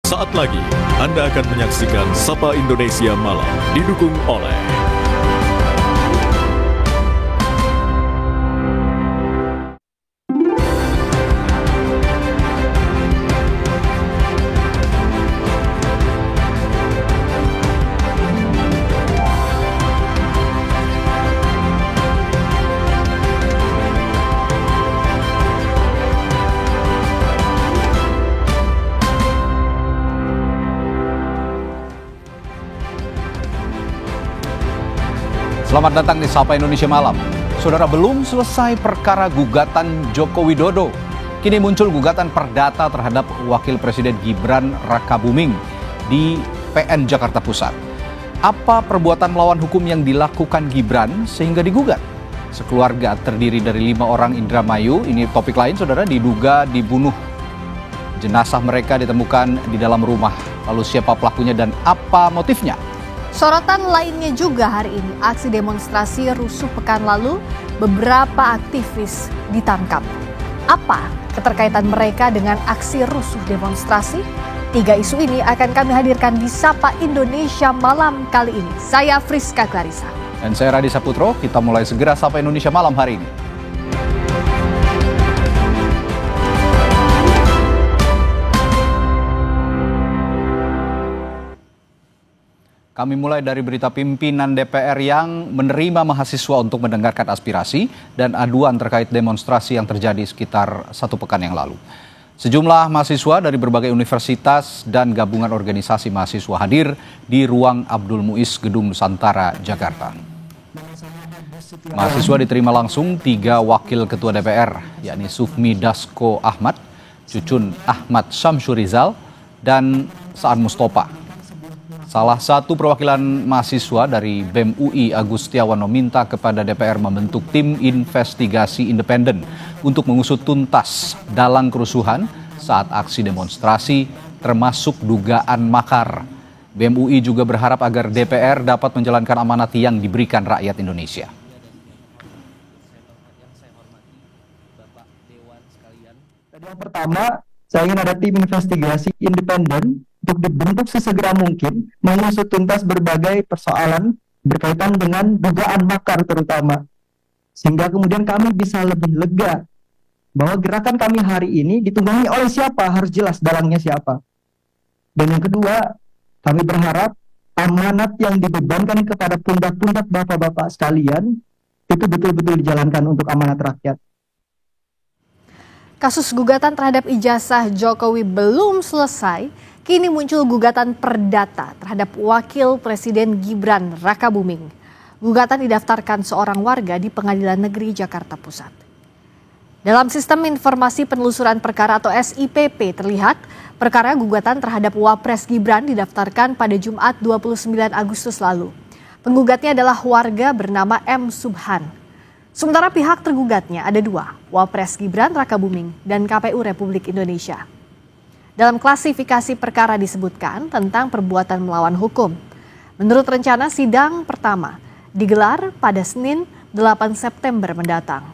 Saat lagi, Anda akan menyaksikan Sapa Indonesia Malam, didukung oleh Selamat datang di Sapa Indonesia Malam. Saudara, belum selesai perkara gugatan Joko Widodo. Kini muncul gugatan perdata terhadap Wakil Presiden Gibran Rakabuming di PN Jakarta Pusat. Apa perbuatan melawan hukum yang dilakukan Gibran sehingga digugat? Sekeluarga terdiri dari 5 orang Indramayu, ini topik lain saudara, diduga dibunuh. Jenazah mereka ditemukan di dalam rumah. Lalu siapa pelakunya dan apa motifnya? Sorotan lainnya juga hari ini, aksi demonstrasi rusuh pekan lalu, beberapa aktivis ditangkap. Apa keterkaitan mereka dengan aksi rusuh demonstrasi? 3 isu ini akan kami hadirkan di Sapa Indonesia Malam kali ini. Saya Friska Clarissa. Dan saya Radhi Saputro, kita mulai segera Sapa Indonesia Malam hari ini. Kami mulai dari berita pimpinan DPR yang menerima mahasiswa untuk mendengarkan aspirasi dan aduan terkait demonstrasi yang terjadi sekitar 1 pekan yang lalu. Sejumlah mahasiswa dari berbagai universitas dan gabungan organisasi mahasiswa hadir di ruang Abdul Muiz Gedung Nusantara, Jakarta. Mahasiswa diterima langsung 3 wakil ketua DPR, yakni Sufmi Dasko Ahmad, Cucun Ahmad Syamsurizal, dan Saan Mustopa. Salah satu perwakilan mahasiswa dari BEM UI, Agus Setiawan, meminta kepada DPR membentuk tim investigasi independen untuk mengusut tuntas dalang kerusuhan saat aksi demonstrasi, termasuk dugaan makar. BEM UI juga berharap agar DPR dapat menjalankan amanat yang diberikan rakyat Indonesia. Yang pertama, saya ingin ada tim investigasi independen untuk dibentuk sesegera mungkin mengusut tuntas berbagai persoalan berkaitan dengan dugaan makar terutama. Sehingga kemudian kami bisa lebih lega bahwa gerakan kami hari ini ditunggangi oleh siapa, harus jelas dalangnya siapa. Dan yang kedua, kami berharap amanat yang dibebankan kepada pundak-pundak bapak-bapak sekalian itu betul-betul dijalankan untuk amanat rakyat. Kasus gugatan terhadap ijazah Jokowi belum selesai, kini muncul gugatan perdata terhadap Wakil Presiden Gibran Rakabuming. Gugatan didaftarkan seorang warga di Pengadilan Negeri Jakarta Pusat. Dalam Sistem Informasi Penelusuran Perkara atau SIPP terlihat, perkara gugatan terhadap Wapres Gibran didaftarkan pada Jumat 29 Agustus lalu. Penggugatnya adalah warga bernama M. Subhan. Sementara pihak tergugatnya ada 2, Wapres Gibran Rakabuming dan KPU Republik Indonesia. Dalam klasifikasi perkara disebutkan tentang perbuatan melawan hukum. Menurut rencana sidang pertama digelar pada Senin 8 September mendatang.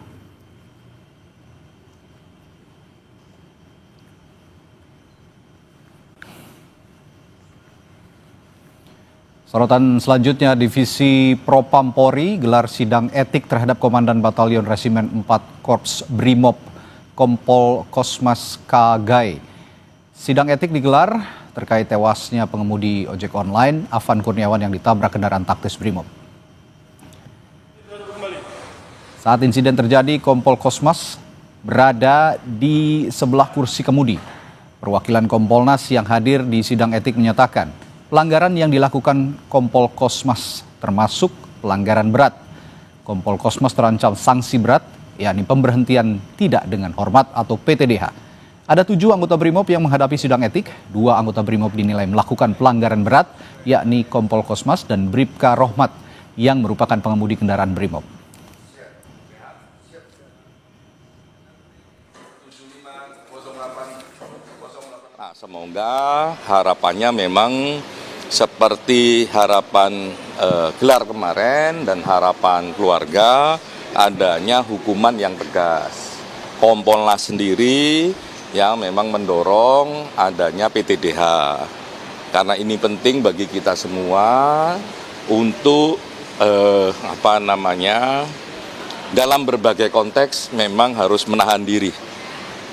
Sorotan selanjutnya, Divisi Propampori gelar sidang etik terhadap Komandan Batalion Resimen 4 Korps Brimob Kompol Kosmas Kagai. Sidang etik digelar terkait tewasnya pengemudi ojek online Afan Kurniawan yang ditabrak kendaraan taktis Brimob. Saat insiden terjadi, Kompol Kosmas berada di sebelah kursi kemudi. Perwakilan Kompolnas yang hadir di sidang etik menyatakan pelanggaran yang dilakukan Kompol Kosmas termasuk pelanggaran berat. Kompol Kosmas terancam sanksi berat, yakni pemberhentian tidak dengan hormat atau PTDH. Ada 7 anggota Brimob yang menghadapi sidang etik. 2 anggota Brimob dinilai melakukan pelanggaran berat, yakni Kompol Kosmas dan Bribka Rohmat yang merupakan pengemudi kendaraan Brimob. Nah, semoga harapannya memang seperti harapan gelar kemarin dan harapan keluarga, adanya hukuman yang tegas. Kompolnas sendiri yang memang mendorong adanya PTDH. Karena ini penting bagi kita semua untuk dalam berbagai konteks memang harus menahan diri.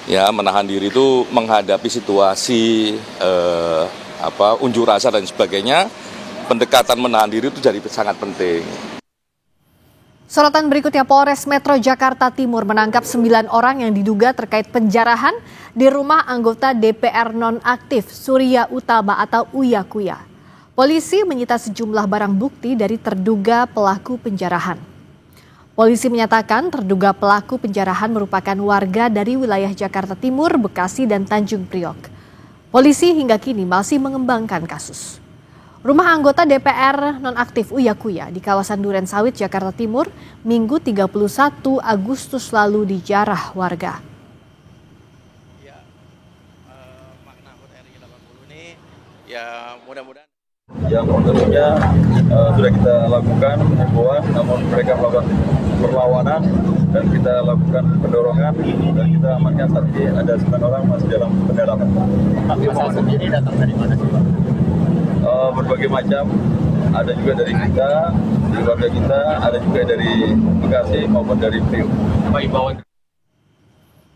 Ya, menahan diri itu menghadapi situasi unjuk rasa dan sebagainya. Pendekatan menahan diri itu jadi sangat penting. Sorotan berikutnya, Polres Metro Jakarta Timur menangkap 9 orang yang diduga terkait penjarahan di rumah anggota DPR nonaktif Surya Utama atau Uya Kuya. Polisi menyita sejumlah barang bukti dari terduga pelaku penjarahan. Polisi menyatakan terduga pelaku penjarahan merupakan warga dari wilayah Jakarta Timur, Bekasi, dan Tanjung Priok. Polisi hingga kini masih mengembangkan kasus. Rumah anggota DPR nonaktif Uya Kuya di kawasan Duren Sawit, Jakarta Timur, Minggu 31 Agustus lalu dijarah warga. Makna HUT RI 80 ini ya mudah-mudahan. Yang tentunya sudah kita lakukan himbauan, namun mereka melakukan perlawanan dan kita lakukan pendorongan dan kita amankan saat ini ada 9 orang masih dalam pendalaman. Masa sendiri datang dari mana sih, Pak? Berbagai macam, ada juga dari kita, di keluarga kita, ada juga dari Bekasi maupun dari Priok.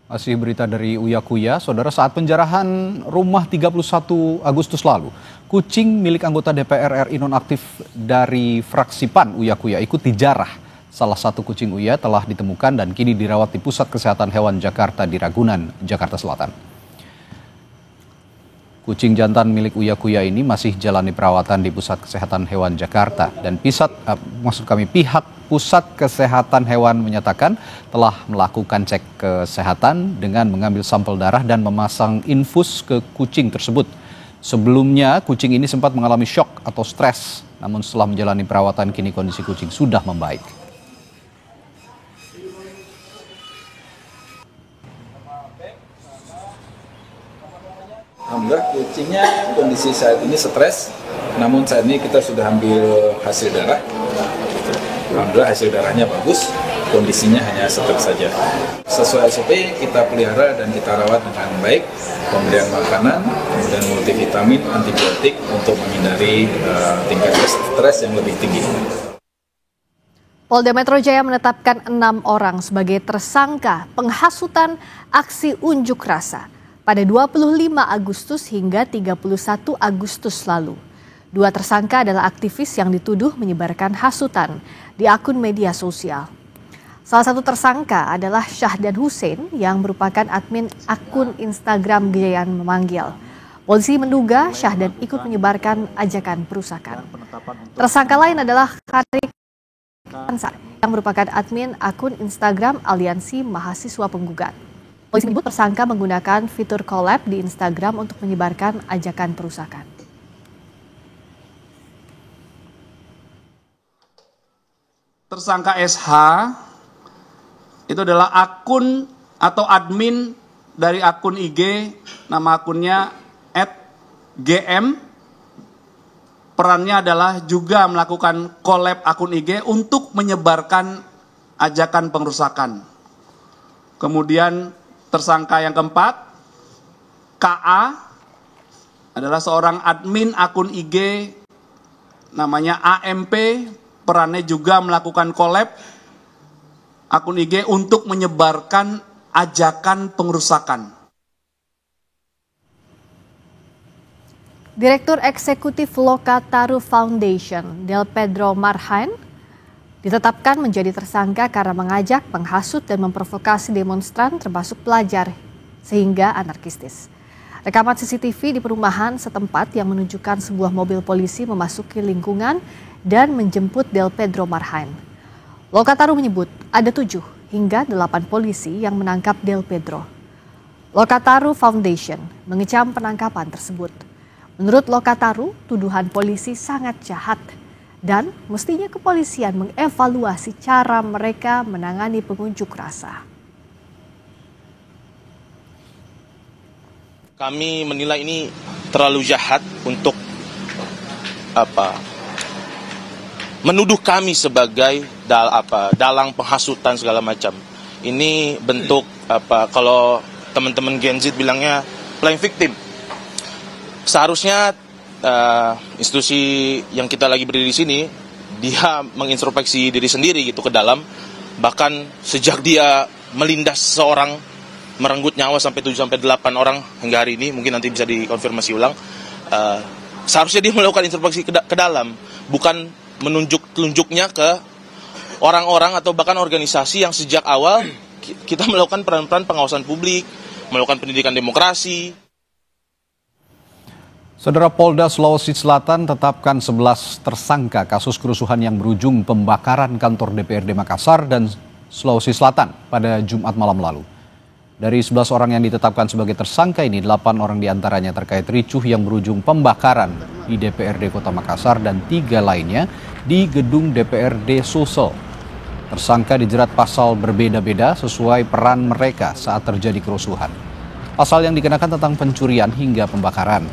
Masih berita dari Uya Kuya, saudara, saat penjarahan rumah 31 Agustus lalu, kucing milik anggota DPR RI nonaktif dari fraksi PAN Uya Kuya ikut dijarah. Salah satu kucing Uya telah ditemukan dan kini dirawat di Pusat Kesehatan Hewan Jakarta di Ragunan, Jakarta Selatan. Kucing jantan milik Uya Kuya ini masih jalani perawatan di Pusat Kesehatan Hewan Jakarta dan pihak Pusat Kesehatan Hewan menyatakan telah melakukan cek kesehatan dengan mengambil sampel darah dan memasang infus ke kucing tersebut. Sebelumnya kucing ini sempat mengalami syok atau stres, namun setelah menjalani perawatan kini kondisi kucing sudah membaik. Alhamdulillah kucingnya kondisi saat ini stres, namun saat ini kita sudah ambil hasil darah. Alhamdulillah hasil darahnya bagus, kondisinya hanya stres saja. Sesuai SOP kita pelihara dan kita rawat dengan baik, pemberian makanan, kemudian multivitamin, antibiotik untuk menghindari tingkat stres yang lebih tinggi. Polda Metro Jaya menetapkan 6 orang sebagai tersangka penghasutan aksi unjuk rasa pada 25 Agustus hingga 31 Agustus lalu. 2 tersangka adalah aktivis yang dituduh menyebarkan hasutan di akun media sosial. Salah satu tersangka adalah Syahdan Hussein yang merupakan admin akun Instagram Gejayan Memanggil. Polisi menduga Syahdan ikut menyebarkan ajakan perusakan. Tersangka lain adalah Karik Kansa yang merupakan admin akun Instagram Aliansi Mahasiswa Penggugat. Polisi menyebut tersangka menggunakan fitur collab di Instagram untuk menyebarkan ajakan perusakan. Tersangka SH itu adalah akun atau admin dari akun IG, nama akunnya @gm. Perannya adalah juga melakukan collab akun IG untuk menyebarkan ajakan pengerusakan. Kemudian tersangka yang keempat, KA, adalah seorang admin akun IG namanya AMP, perannya juga melakukan collab akun IG untuk menyebarkan ajakan pengerusakan. Direktur Eksekutif Lokataru Foundation, Del Pedro Marhain, ditetapkan menjadi tersangka karena mengajak, menghasut, dan memprovokasi demonstran termasuk pelajar sehingga anarkistis. Rekaman CCTV di perumahan setempat yang menunjukkan sebuah mobil polisi memasuki lingkungan dan menjemput Del Pedro Marhain. Lokataru menyebut ada 7 hingga 8 polisi yang menangkap Del Pedro. Lokataru Foundation mengecam penangkapan tersebut. Menurut Lokataru, tuduhan polisi sangat jahat dan mestinya kepolisian mengevaluasi cara mereka menangani pengunjuk rasa. Kami menilai ini terlalu jahat untuk menuduh kami sebagai dalang penghasutan segala macam. Ini bentuk kalau teman-teman Gen Z bilangnya playing victim. Seharusnya institusi yang kita lagi berdiri di sini, dia mengintrospeksi diri sendiri gitu ke dalam. Bahkan sejak dia melindas seseorang, merenggut nyawa sampai 7-8 orang hingga hari ini, mungkin nanti bisa dikonfirmasi ulang. Seharusnya dia melakukan introspeksi ke dalam, bukan menunjuk-telunjuknya ke orang-orang atau bahkan organisasi yang sejak awal kita melakukan peran-peran pengawasan publik, melakukan pendidikan demokrasi. Saudara, Polda Sulawesi Selatan tetapkan 11 tersangka kasus kerusuhan yang berujung pembakaran kantor DPRD Makassar dan Sulawesi Selatan pada Jumat malam lalu. Dari 11 orang yang ditetapkan sebagai tersangka ini, 8 orang diantaranya terkait ricuh yang berujung pembakaran di DPRD Kota Makassar dan 3 lainnya di gedung DPRD Sulsel. Tersangka dijerat pasal berbeda-beda sesuai peran mereka saat terjadi kerusuhan. Pasal yang dikenakan tentang pencurian hingga pembakaran.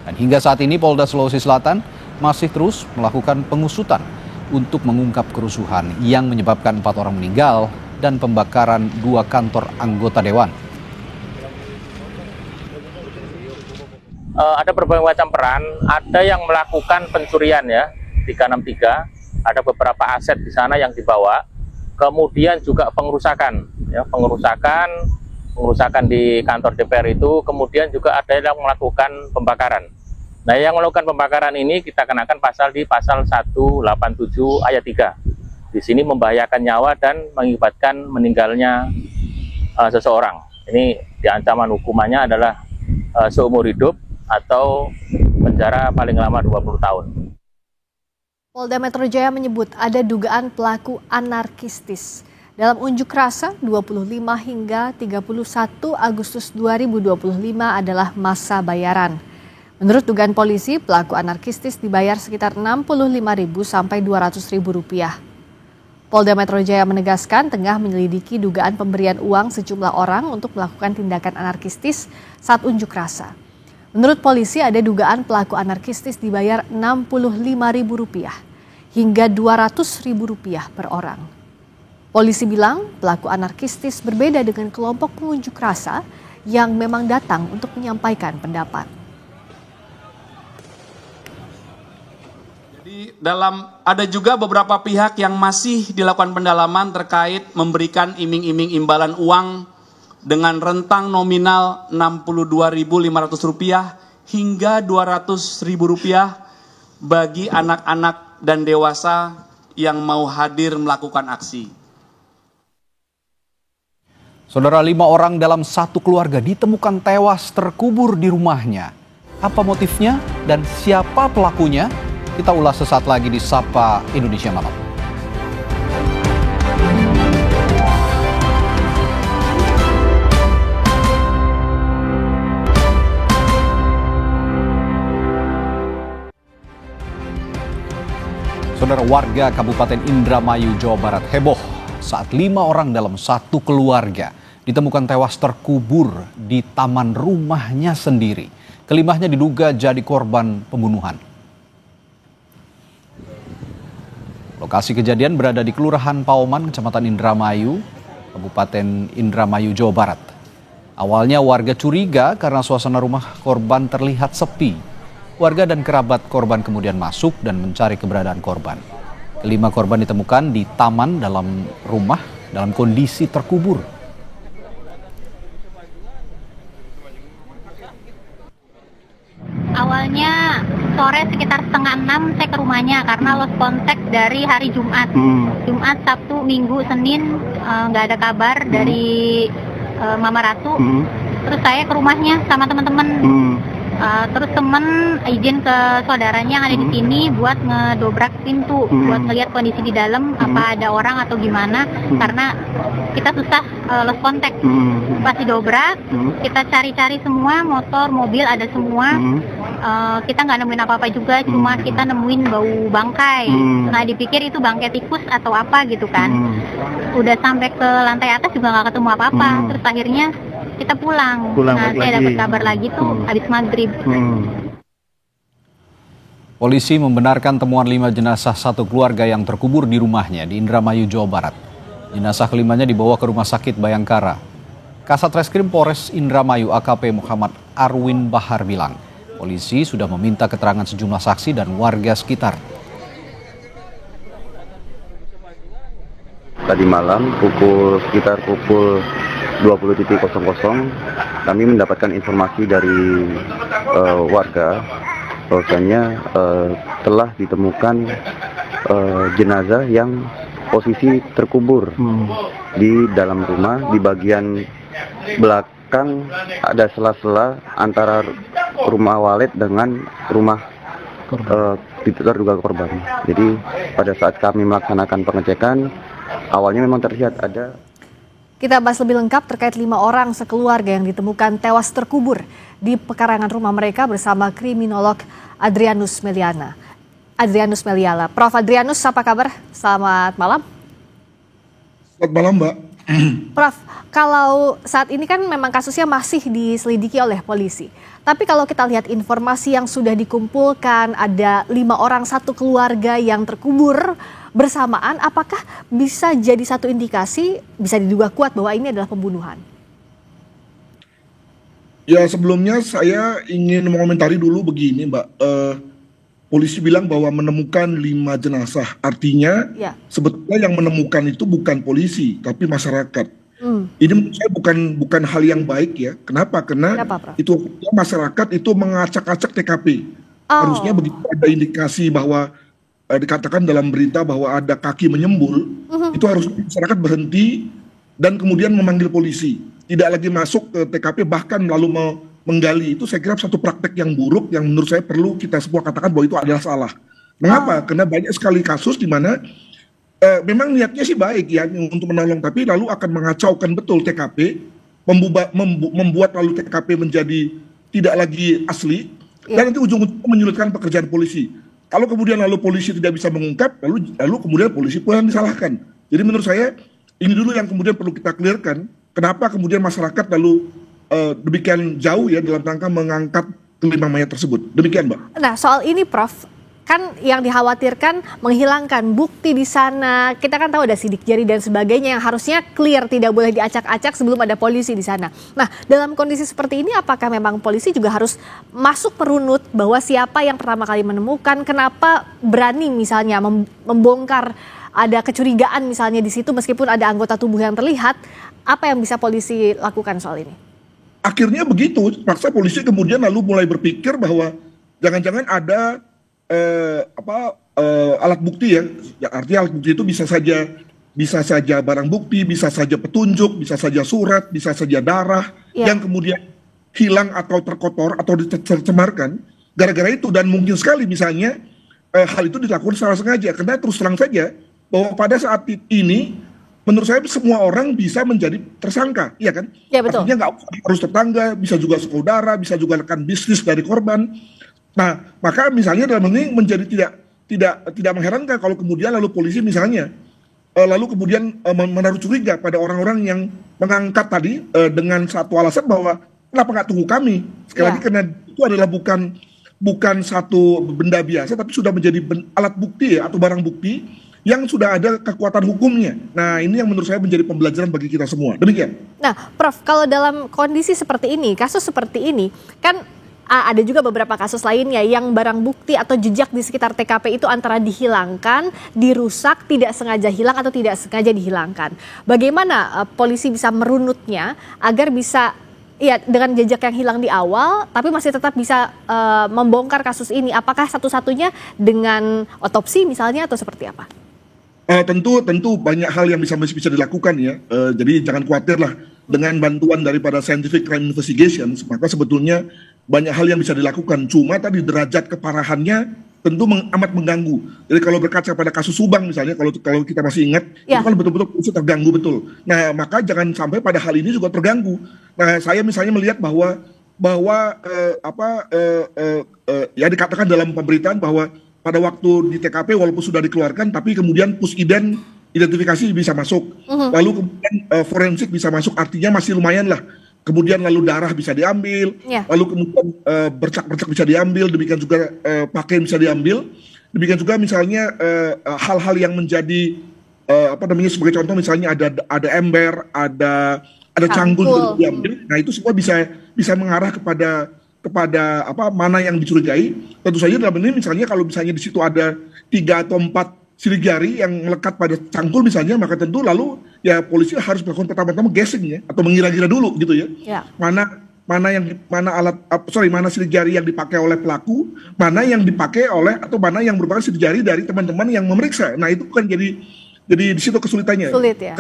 Dan hingga saat ini Polda Sulawesi Selatan masih terus melakukan pengusutan untuk mengungkap kerusuhan yang menyebabkan 4 orang meninggal dan pembakaran 2 kantor anggota dewan. Ada berbagai macam peran, ada yang melakukan pencurian ya, 363, ada beberapa aset di sana yang dibawa, kemudian juga pengerusakan di kantor DPR itu, kemudian juga ada yang melakukan pembakaran. Nah, yang melakukan pembakaran ini kita kenakan pasal di pasal 187 ayat 3. Di sini membahayakan nyawa dan mengakibatkan meninggalnya seseorang. Ini diancaman hukumannya adalah seumur hidup atau penjara paling lama 20 tahun. Polda Metro Jaya menyebut ada dugaan pelaku anarkistis. Dalam unjuk rasa 25 hingga 31 Agustus 2025 adalah masa bayaran. Menurut dugaan polisi, pelaku anarkistis dibayar sekitar Rp65.000 sampai Rp200.000. Polda Metro Jaya menegaskan tengah menyelidiki dugaan pemberian uang sejumlah orang untuk melakukan tindakan anarkistis saat unjuk rasa. Menurut polisi, ada dugaan pelaku anarkistis dibayar Rp65.000 hingga Rp200.000 per orang. Polisi bilang pelaku anarkistis berbeda dengan kelompok pengunjuk rasa yang memang datang untuk menyampaikan pendapat. Ada juga beberapa pihak yang masih dilakukan pendalaman terkait memberikan iming-iming imbalan uang dengan rentang nominal Rp62.500 hingga Rp200.000 bagi anak-anak dan dewasa yang mau hadir melakukan aksi. Saudara, 5 orang dalam satu keluarga ditemukan tewas terkubur di rumahnya. Apa motifnya dan siapa pelakunya? Kita ulas sesaat lagi di Sapa Indonesia Malam. Saudara, warga Kabupaten Indramayu, Jawa Barat heboh saat 5 orang dalam satu keluarga ditemukan tewas terkubur di taman rumahnya sendiri. Kelimanya diduga jadi korban pembunuhan. Lokasi kejadian berada di Kelurahan Pauman, Kecamatan Indramayu, Kabupaten Indramayu, Jawa Barat. Awalnya warga curiga karena suasana rumah korban terlihat sepi. Warga dan kerabat korban kemudian masuk dan mencari keberadaan korban. Kelima korban ditemukan di taman dalam rumah dalam kondisi terkubur. Awalnya sore sekitar 5:30 saya ke rumahnya karena lost contact dari hari Jumat. Jumat, Sabtu, Minggu, Senin nggak ada kabar dari Mama Ratu. Terus saya ke rumahnya sama teman-teman. Terus temen izin ke saudaranya yang ada di sini buat ngedobrak pintu, buat ngelihat kondisi di dalam apa ada orang atau gimana, karena kita susah lost contact. Pas didobrak, kita cari-cari semua, motor, mobil ada semua. Kita nggak nemuin apa-apa juga, cuma kita nemuin bau bangkai. Nah, dipikir itu bangkai tikus atau apa gitu kan. Udah sampai ke lantai atas juga nggak ketemu apa-apa. Terus akhirnya kita pulang. Nah, saya dapat kabar lagi tuh habis maghrib. Polisi membenarkan temuan 5 jenazah satu keluarga yang terkubur di rumahnya di Indramayu, Jawa Barat. Jenazah kelimanya dibawa ke Rumah Sakit Bayangkara. Kasat Reskrim Polres Indramayu AKP Muhammad Arwin Bahar bilang, polisi sudah meminta keterangan sejumlah saksi dan warga sekitar. Tadi malam sekitar pukul 20.00 kami mendapatkan informasi dari warga bahwasanya telah ditemukan jenazah yang posisi terkubur di dalam rumah. Di bagian belakang ada sela-sela antara rumah walet dengan rumah terduga korban. Jadi pada saat kami melaksanakan pengecekan, awalnya memang terlihat ada. Kita bahas lebih lengkap terkait 5 orang sekeluarga yang ditemukan tewas terkubur di pekarangan rumah mereka bersama kriminolog Adrianus Meliala. Prof. Adrianus, apa kabar? Selamat malam. Selamat malam, Mbak. Prof, kalau saat ini kan memang kasusnya masih diselidiki oleh polisi. Tapi kalau kita lihat informasi yang sudah dikumpulkan, ada 5 orang satu keluarga yang terkubur bersamaan, apakah bisa jadi satu indikasi, bisa diduga kuat bahwa ini adalah pembunuhan? Ya, sebelumnya saya ingin mengomentari dulu begini, Mbak. Polisi bilang bahwa menemukan 5 jenazah, artinya sebetulnya yang menemukan itu bukan polisi, tapi masyarakat. Ini menurut saya bukan hal yang baik ya. Kenapa? Karena itu masyarakat itu mengacak-acak TKP. Harusnya begitu ada indikasi bahwa dikatakan dalam berita bahwa ada kaki menyembul, itu harus masyarakat berhenti dan kemudian memanggil polisi. Tidak lagi masuk ke TKP bahkan lalu menggali. Itu saya kira satu praktek yang buruk yang menurut saya perlu kita semua katakan bahwa itu adalah salah. Mengapa? Karena banyak sekali kasus di mana memang niatnya sih baik ya untuk menolong, tapi lalu akan mengacaukan betul TKP, membuat lalu TKP menjadi tidak lagi asli, dan nanti ujung-ujungnya menyulitkan pekerjaan polisi. Kalau kemudian lalu polisi tidak bisa mengungkap, lalu kemudian polisi pun yang disalahkan. Jadi menurut saya ini dulu yang kemudian perlu kita clearkan. Kenapa kemudian masyarakat lalu demikian jauh ya dalam rangka mengangkat kelima mayat tersebut. Demikian, Mbak. Nah, soal ini Prof, kan yang dikhawatirkan menghilangkan bukti di sana. Kita kan tahu ada sidik jari dan sebagainya yang harusnya clear, tidak boleh diacak-acak sebelum ada polisi di sana. Nah, dalam kondisi seperti ini apakah memang polisi juga harus masuk merunut bahwa siapa yang pertama kali menemukan, kenapa berani misalnya membongkar, ada kecurigaan misalnya di situ meskipun ada anggota tubuh yang terlihat, apa yang bisa polisi lakukan soal ini? Akhirnya begitu, paksa polisi kemudian lalu mulai berpikir bahwa jangan-jangan ada alat bukti ya, artinya alat bukti itu bisa saja barang bukti, bisa saja petunjuk, bisa saja surat, bisa saja darah yang kemudian hilang atau terkotor atau tercemarkan gara-gara itu. Dan mungkin sekali misalnya hal itu dilakukan secara sengaja, karena terus terang saja bahwa pada saat ini menurut saya semua orang bisa menjadi tersangka, iya kan? Ya, betul. Artinya nggak harus tetangga, bisa juga saudara, bisa juga rekan bisnis dari korban. Nah, maka misalnya dalam ini menjadi tidak mengherankan kalau kemudian lalu polisi misalnya lalu kemudian menaruh curiga pada orang-orang yang mengangkat tadi dengan satu alasan bahwa kenapa nggak tunggu kami? Sekali lagi karena itu adalah bukan satu benda biasa, tapi sudah menjadi alat bukti ya, atau barang bukti yang sudah ada kekuatan hukumnya. Nah, ini yang menurut saya menjadi pembelajaran bagi kita semua. Demikian. Nah, Prof, kalau dalam kondisi seperti ini, kasus seperti ini, kan ada juga beberapa kasus lainnya yang barang bukti atau jejak di sekitar TKP itu antara dihilangkan, dirusak, tidak sengaja hilang atau tidak sengaja dihilangkan. Bagaimana polisi bisa merunutnya agar bisa dengan jejak yang hilang di awal, tapi masih tetap bisa membongkar kasus ini? Apakah satu-satunya dengan otopsi misalnya atau seperti apa? Tentu banyak hal yang bisa dilakukan ya. Jadi jangan khawatir lah dengan bantuan daripada Scientific Crime Investigation, maka sebetulnya banyak hal yang bisa dilakukan. Cuma tadi derajat keparahannya tentu amat mengganggu. Jadi kalau berkaca pada kasus Subang misalnya, kalau kita masih ingat, itu kan betul-betul terganggu betul. Nah, maka jangan sampai pada hal ini juga terganggu. Nah, saya misalnya melihat bahwa dikatakan dalam pemberitaan bahwa pada waktu di TKP walaupun sudah dikeluarkan, tapi kemudian pusident identifikasi bisa masuk, lalu kemudian forensik bisa masuk, artinya masih lumayan lah. Kemudian lalu darah bisa diambil, lalu kemudian bercak-bercak bisa diambil, demikian juga pakaian bisa diambil, demikian juga misalnya hal-hal yang menjadi sebagai contoh misalnya ada ember, ada ada cangkul juga diambil. Nah itu semua bisa mengarah kepada apa mana yang dicurigai. Tentu saja dalam ini misalnya kalau misalnya di situ ada 3 atau 4 sidik jari yang melekat pada cangkul misalnya, maka tentu lalu ya polisi harus melakukan pertama-tama guessing ya, atau mengira-gira dulu gitu ya. Mana sidik jari yang dipakai oleh pelaku, mana yang dipakai oleh atau mana yang merupakan sidik jari dari teman-teman yang memeriksa. Nah itu kan jadi di situ kesulitannya. Sulit ya.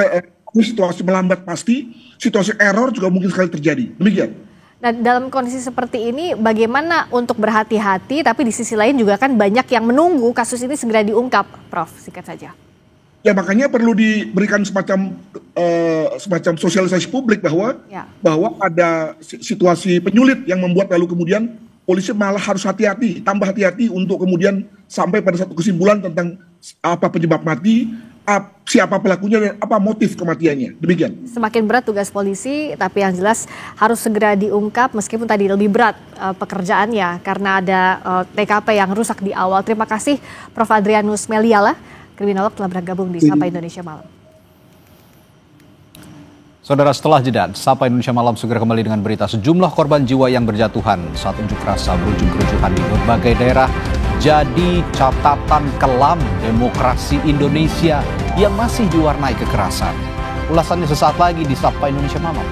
Situasi melambat pasti, situasi error juga mungkin sekali terjadi. Demikian. Nah, dalam kondisi seperti ini bagaimana untuk berhati-hati, tapi di sisi lain juga kan banyak yang menunggu kasus ini segera diungkap, Prof. Singkat saja. Ya makanya perlu diberikan semacam sosialisasi publik bahwa ada situasi penyulit yang membuat lalu kemudian polisi malah harus hati-hati, tambah hati-hati untuk kemudian sampai pada satu kesimpulan tentang apa penyebab mati, siapa pelakunya dan apa motif kematiannya. Demikian. Semakin berat tugas polisi, tapi yang jelas harus segera diungkap meskipun tadi lebih berat pekerjaannya karena ada TKP yang rusak di awal. Terima kasih Prof. Adrianus Meliala, kriminolog telah bergabung di Sapa Indonesia Malam. Saudara, setelah jeda, Sapa Indonesia Malam segera kembali dengan berita sejumlah korban jiwa yang berjatuhan saat unjuk rasa berujung kerusuhan di berbagai daerah jadi catatan kelam demokrasi Indonesia yang masih diwarnai kekerasan. Ulasannya sesaat lagi di Sapa Indonesia Malam.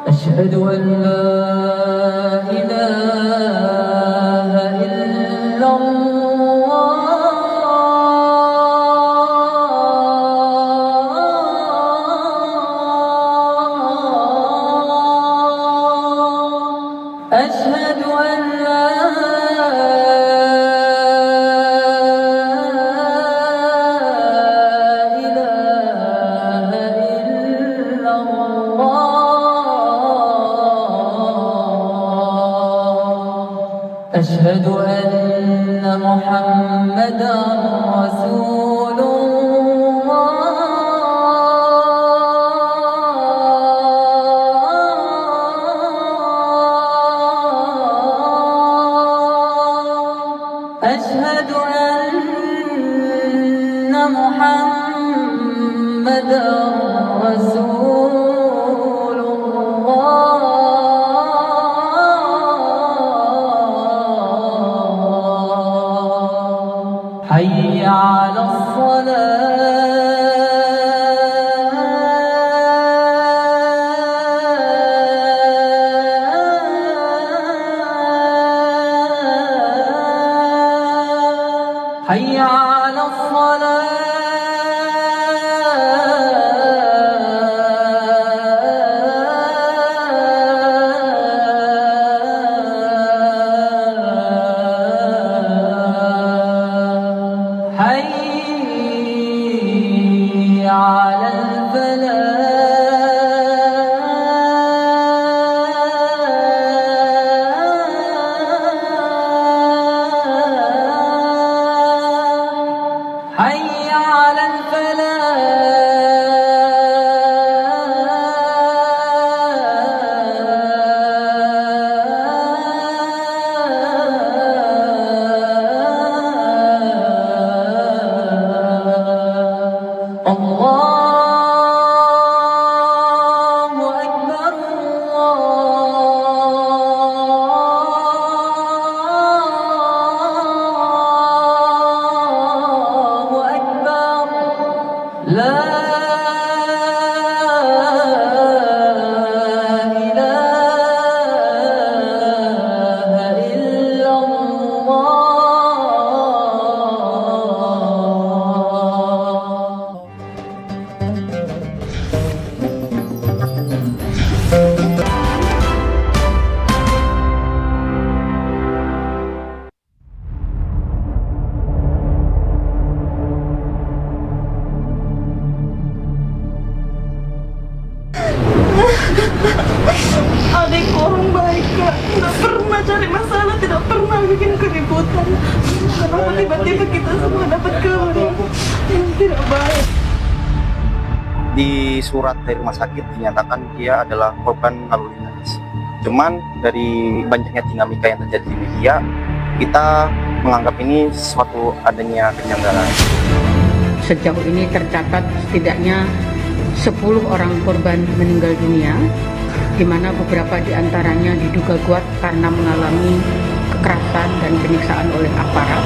أشهد أن لا إله إلا الله أشهد أن لا إله إلا الله أشهد أن محمدا رسول الله أشهد أن محمدا رسول الله حي على الصلاة حي على الصلاة حي على الفلاح حي keributan. Kenapa tiba-tiba kita semua dapat kabar yang tidak baik? Di surat dari rumah sakit dinyatakan dia adalah korban lalu lintas. Cuman dari banyaknya dinamika yang terjadi di media, kita menganggap ini suatu adanya kejanggalan. Sejauh ini tercatat setidaknya 10 orang korban meninggal dunia, di mana beberapa di antaranya diduga kuat karena mengalami kekerasan dan penyiksaan oleh aparat.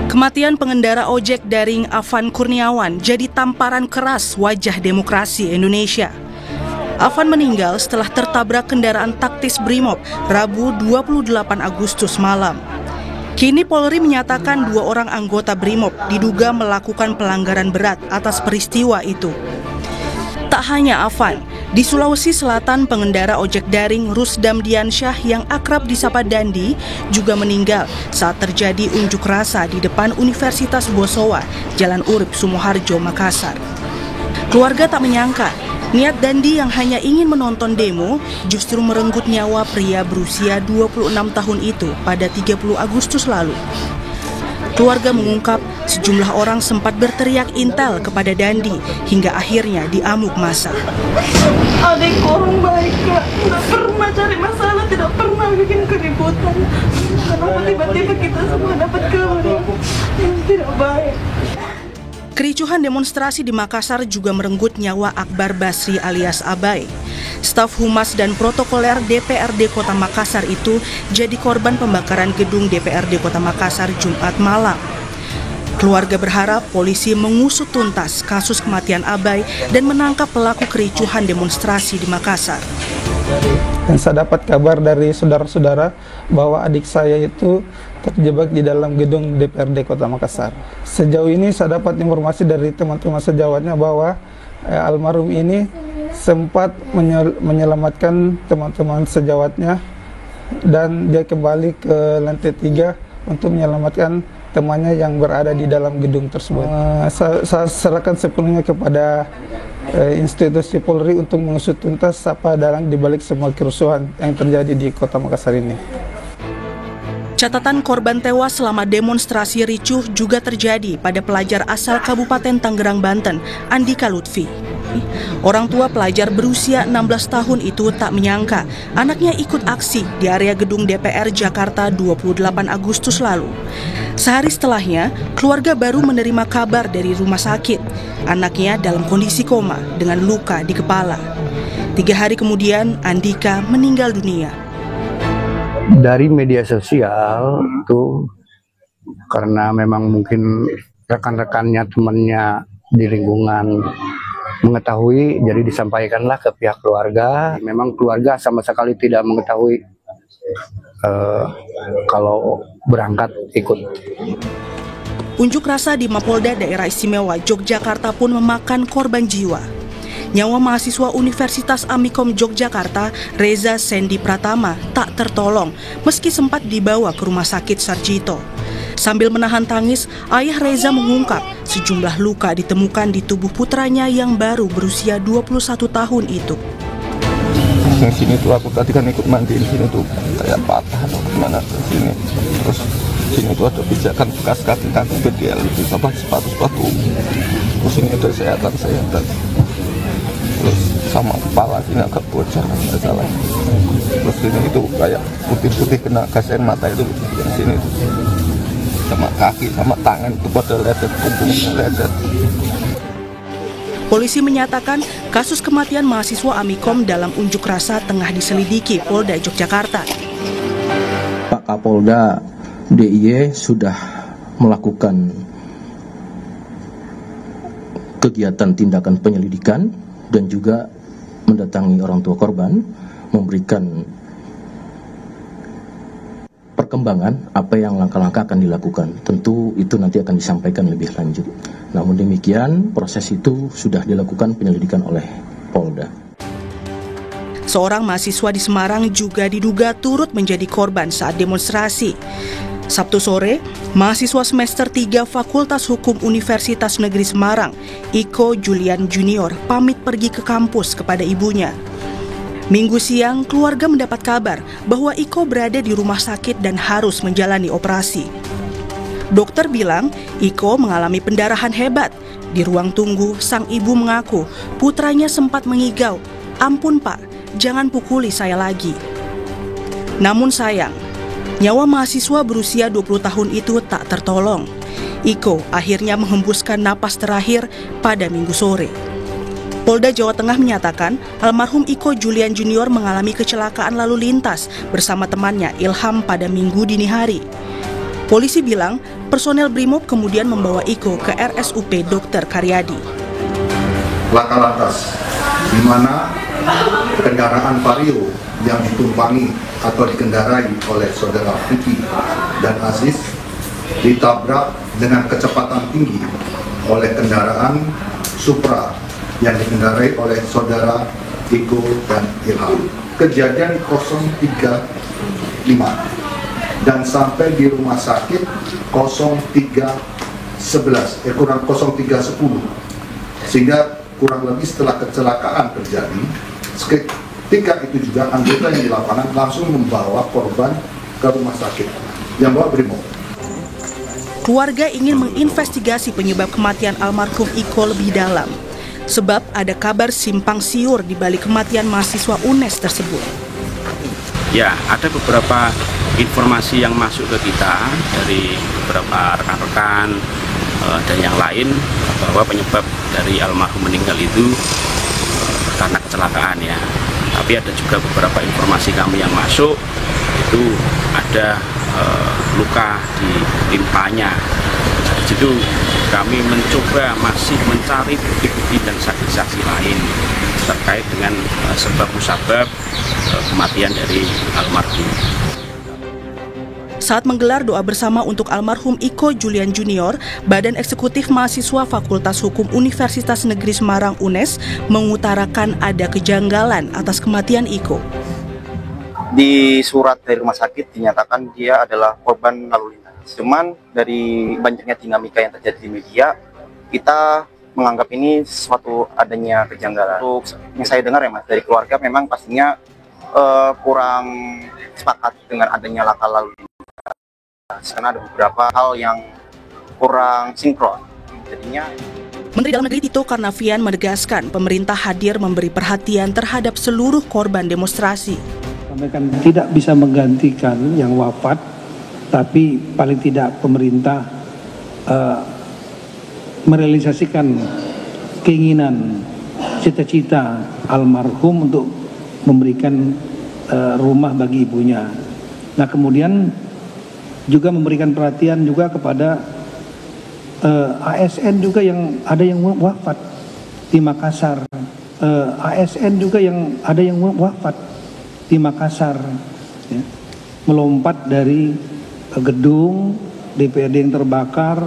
Kematian pengendara ojek daring Afan Kurniawan jadi tamparan keras wajah demokrasi Indonesia. Afan meninggal setelah tertabrak kendaraan taktis Brimob Rabu 28 Agustus malam. Kini Polri menyatakan 2 orang anggota Brimob diduga melakukan pelanggaran berat atas peristiwa itu. Tak hanya Afan, di Sulawesi Selatan pengendara ojek daring Rusdam Diansyah yang akrab disapa Dandi juga meninggal saat terjadi unjuk rasa di depan Universitas Bosowa, Jalan Urip Sumoharjo, Makassar. Keluarga tak menyangka niat Dandi yang hanya ingin menonton demo justru merenggut nyawa pria berusia 26 tahun itu pada 30 Agustus lalu. Keluarga mengungkap sejumlah orang sempat berteriak intel kepada Dandi hingga akhirnya diamuk massa. Adikku orang baik, Kak. Tidak pernah cari masalah, tidak pernah bikin keributan. Kenapa tiba-tiba kita semua dapat kabar yang tidak baik? Kericuhan demonstrasi di Makassar juga merenggut nyawa Akbar Basri alias Abai. Staf Humas dan Protokoler DPRD Kota Makassar itu jadi korban pembakaran gedung DPRD Kota Makassar Jumat malam. Keluarga berharap polisi mengusut tuntas kasus kematian Abai dan menangkap pelaku kericuhan demonstrasi di Makassar. Dan saya dapat kabar dari saudara-saudara bahwa adik saya itu terjebak di dalam gedung DPRD Kota Makassar. Sejauh ini saya dapat informasi dari teman-teman sejawatnya bahwa almarhum ini sempat menyelamatkan teman-teman sejawatnya dan dia kembali ke lantai 3 untuk menyelamatkan temannya yang berada di dalam gedung tersebut. Saya serahkan sepenuhnya kepada institusi Polri untuk mengusut tuntas siapa dalang dibalik semua kerusuhan yang terjadi di Kota Makassar ini. Catatan korban tewas selama demonstrasi ricuh juga terjadi pada pelajar asal Kabupaten Tangerang, Banten, Andika Lutfi. Orang tua pelajar berusia 16 tahun itu tak menyangka anaknya ikut aksi di area gedung DPR Jakarta 28 Agustus lalu. Sehari setelahnya, keluarga baru menerima kabar dari rumah sakit. Anaknya dalam kondisi koma dengan luka di kepala. 3 hari kemudian, Andika meninggal dunia. Dari media sosial itu karena memang mungkin rekan-rekannya, temannya di lingkungan mengetahui, jadi disampaikanlah ke pihak keluarga. Memang keluarga sama sekali tidak mengetahui kalau berangkat ikut. Unjuk rasa di Mapolda Daerah Istimewa Yogyakarta pun memakan korban jiwa. Nyawa mahasiswa Universitas Amikom Yogyakarta, Reza Sendi Pratama, tak tertolong meski sempat dibawa ke Rumah Sakit Sarjito. Sambil menahan tangis, ayah Reza mengungkap sejumlah luka ditemukan di tubuh putranya yang baru berusia 21 tahun itu. Di sini tuh aku tadi kan ikut mandi di sini tuh kayak patah atau gimana di sini. Terus sini tuh ada pijakan bekas kaki bedel itu sama sepatu. Terus ini ada sehatan. Terus sama kepala sini agak bocor nggak salah. Terus ini itu kayak putih-putih kena gas air mata itu di sini tuh. Sama kaki sama tangan itu pada ledet, punggungnya ledet. Polisi menyatakan kasus kematian mahasiswa Amikom dalam unjuk rasa tengah diselidiki Polda Yogyakarta. Pak Kapolda DIY sudah melakukan kegiatan tindakan penyelidikan dan juga mendatangi orang tua korban, memberikan perkembangan apa yang langkah-langkah akan dilakukan. Tentu itu nanti akan disampaikan lebih lanjut. Namun demikian, proses itu sudah dilakukan penyelidikan oleh Polda. Seorang mahasiswa di Semarang juga diduga turut menjadi korban saat demonstrasi. Sabtu sore, mahasiswa semester 3 Fakultas Hukum Universitas Negeri Semarang, Iko Julian Junior, pamit pergi ke kampus kepada ibunya. Minggu siang, keluarga mendapat kabar bahwa Iko berada di rumah sakit dan harus menjalani operasi. Dokter bilang Iko mengalami pendarahan hebat. Di ruang tunggu, sang ibu mengaku putranya sempat mengigau, "Ampun Pak, jangan pukuli saya lagi." Namun sayang, nyawa mahasiswa berusia 20 tahun itu tak tertolong. Iko akhirnya menghembuskan napas terakhir pada Minggu sore. Polda Jawa Tengah menyatakan almarhum Iko Julian Junior mengalami kecelakaan lalu lintas bersama temannya Ilham pada Minggu dini hari. Polisi bilang personel Brimob kemudian membawa Iko ke RSUP Dr. Karyadi. Laka lantas, di mana kendaraan Vario yang ditumpangi atau dikendarai oleh saudara Vicky dan Aziz ditabrak dengan kecepatan tinggi oleh kendaraan Supra yang dikendarai oleh saudara Iko dan Ilham. Kejadian 03.5 dan sampai di rumah sakit 03.10 sehingga kurang lebih setelah kecelakaan terjadi, ketika itu juga anggota yang di lapangan langsung membawa korban ke rumah sakit yang bawa Brimob. Keluarga ingin menginvestigasi penyebab kematian almarhum Iko lebih dalam, sebab ada kabar simpang siur di balik kematian mahasiswa UNES tersebut. Ya, ada beberapa informasi yang masuk ke kita dari beberapa rekan-rekan dan yang lain bahwa penyebab dari almarhum meninggal itu karena kecelakaan ya. Tapi ada juga beberapa informasi kami yang masuk itu ada luka di limpahnya. Dari situ kami mencoba masih mencari bukti-bukti dan saksi-saksi lain terkait dengan sebab musabab kematian dari almarhum. Saat menggelar doa bersama untuk almarhum Iko Julian Junior, Badan Eksekutif Mahasiswa Fakultas Hukum Universitas Negeri Semarang UNES mengutarakan ada kejanggalan atas kematian Iko. Di surat dari rumah sakit dinyatakan dia adalah korban lalu lintas. Cuman dari banyaknya dinamika yang terjadi di media, kita menganggap ini sesuatu adanya kejanggalan. Untuk yang saya dengar ya Mas, dari keluarga memang pastinya kurang sepakat dengan adanya laka lalu lintas. Karena ada beberapa hal yang kurang sinkron. Jadinya Menteri Dalam Negeri Tito Karnavian menegaskan pemerintah hadir memberi perhatian terhadap seluruh korban demonstrasi. Sampaikan tidak bisa menggantikan yang wafat, tapi paling tidak pemerintah merealisasikan keinginan cita-cita almarhum untuk memberikan rumah bagi ibunya. Nah kemudian juga memberikan perhatian juga kepada ASN juga yang ada yang wafat di Makassar. ASN juga yang ada yang wafat di Makassar, ya, melompat dari gedung DPRD yang terbakar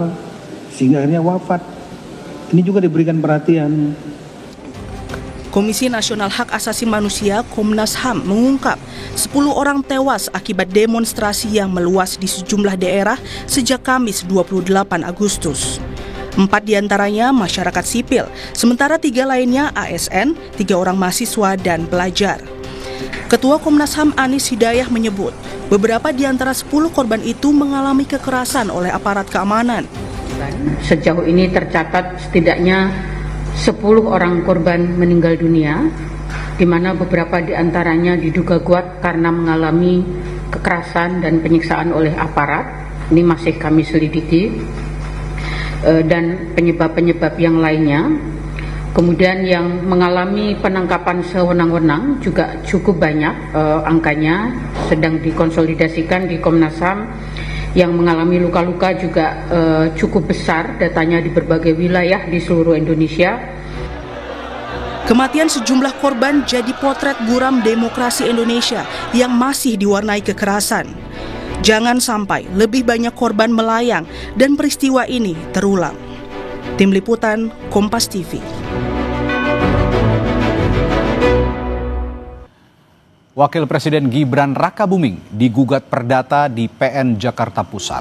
sehingga akhirnya wafat. Ini juga diberikan perhatian. Komisi Nasional Hak Asasi Manusia Komnas HAM mengungkap 10 orang tewas akibat demonstrasi yang meluas di sejumlah daerah sejak Kamis 28 Agustus. 4 diantaranya masyarakat sipil, sementara 3 lainnya ASN, 3 orang mahasiswa dan pelajar. Ketua Komnas HAM Anis Hidayah menyebut, beberapa di antara 10 korban itu mengalami kekerasan oleh aparat keamanan. Sejauh ini tercatat setidaknya 10 orang korban meninggal dunia, di mana beberapa di antaranya diduga kuat karena mengalami kekerasan dan penyiksaan oleh aparat. Ini masih kami selidiki, dan penyebab-penyebab yang lainnya. Kemudian yang mengalami penangkapan sewenang-wenang juga cukup banyak, angkanya sedang dikonsolidasikan di Komnas HAM. Yang mengalami luka-luka juga cukup besar, datanya di berbagai wilayah di seluruh Indonesia. Kematian sejumlah korban jadi potret buram demokrasi Indonesia yang masih diwarnai kekerasan. Jangan sampai lebih banyak korban melayang dan peristiwa ini terulang. Tim Liputan, Kompas TV. Wakil Presiden Gibran Rakabuming digugat perdata di PN Jakarta Pusat.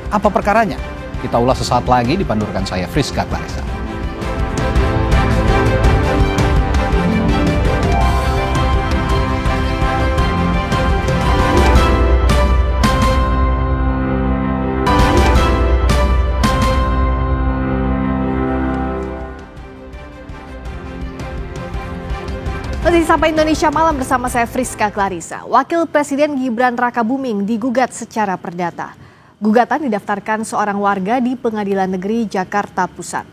Apa perkaranya? Kita ulas sesaat lagi, dipandu rekan saya Friska Clarissa. Masih sampai Indonesia Malam bersama saya Friska Clarissa. Wakil Presiden Gibran Rakabuming digugat secara perdata. Gugatan didaftarkan seorang warga di Pengadilan Negeri Jakarta Pusat.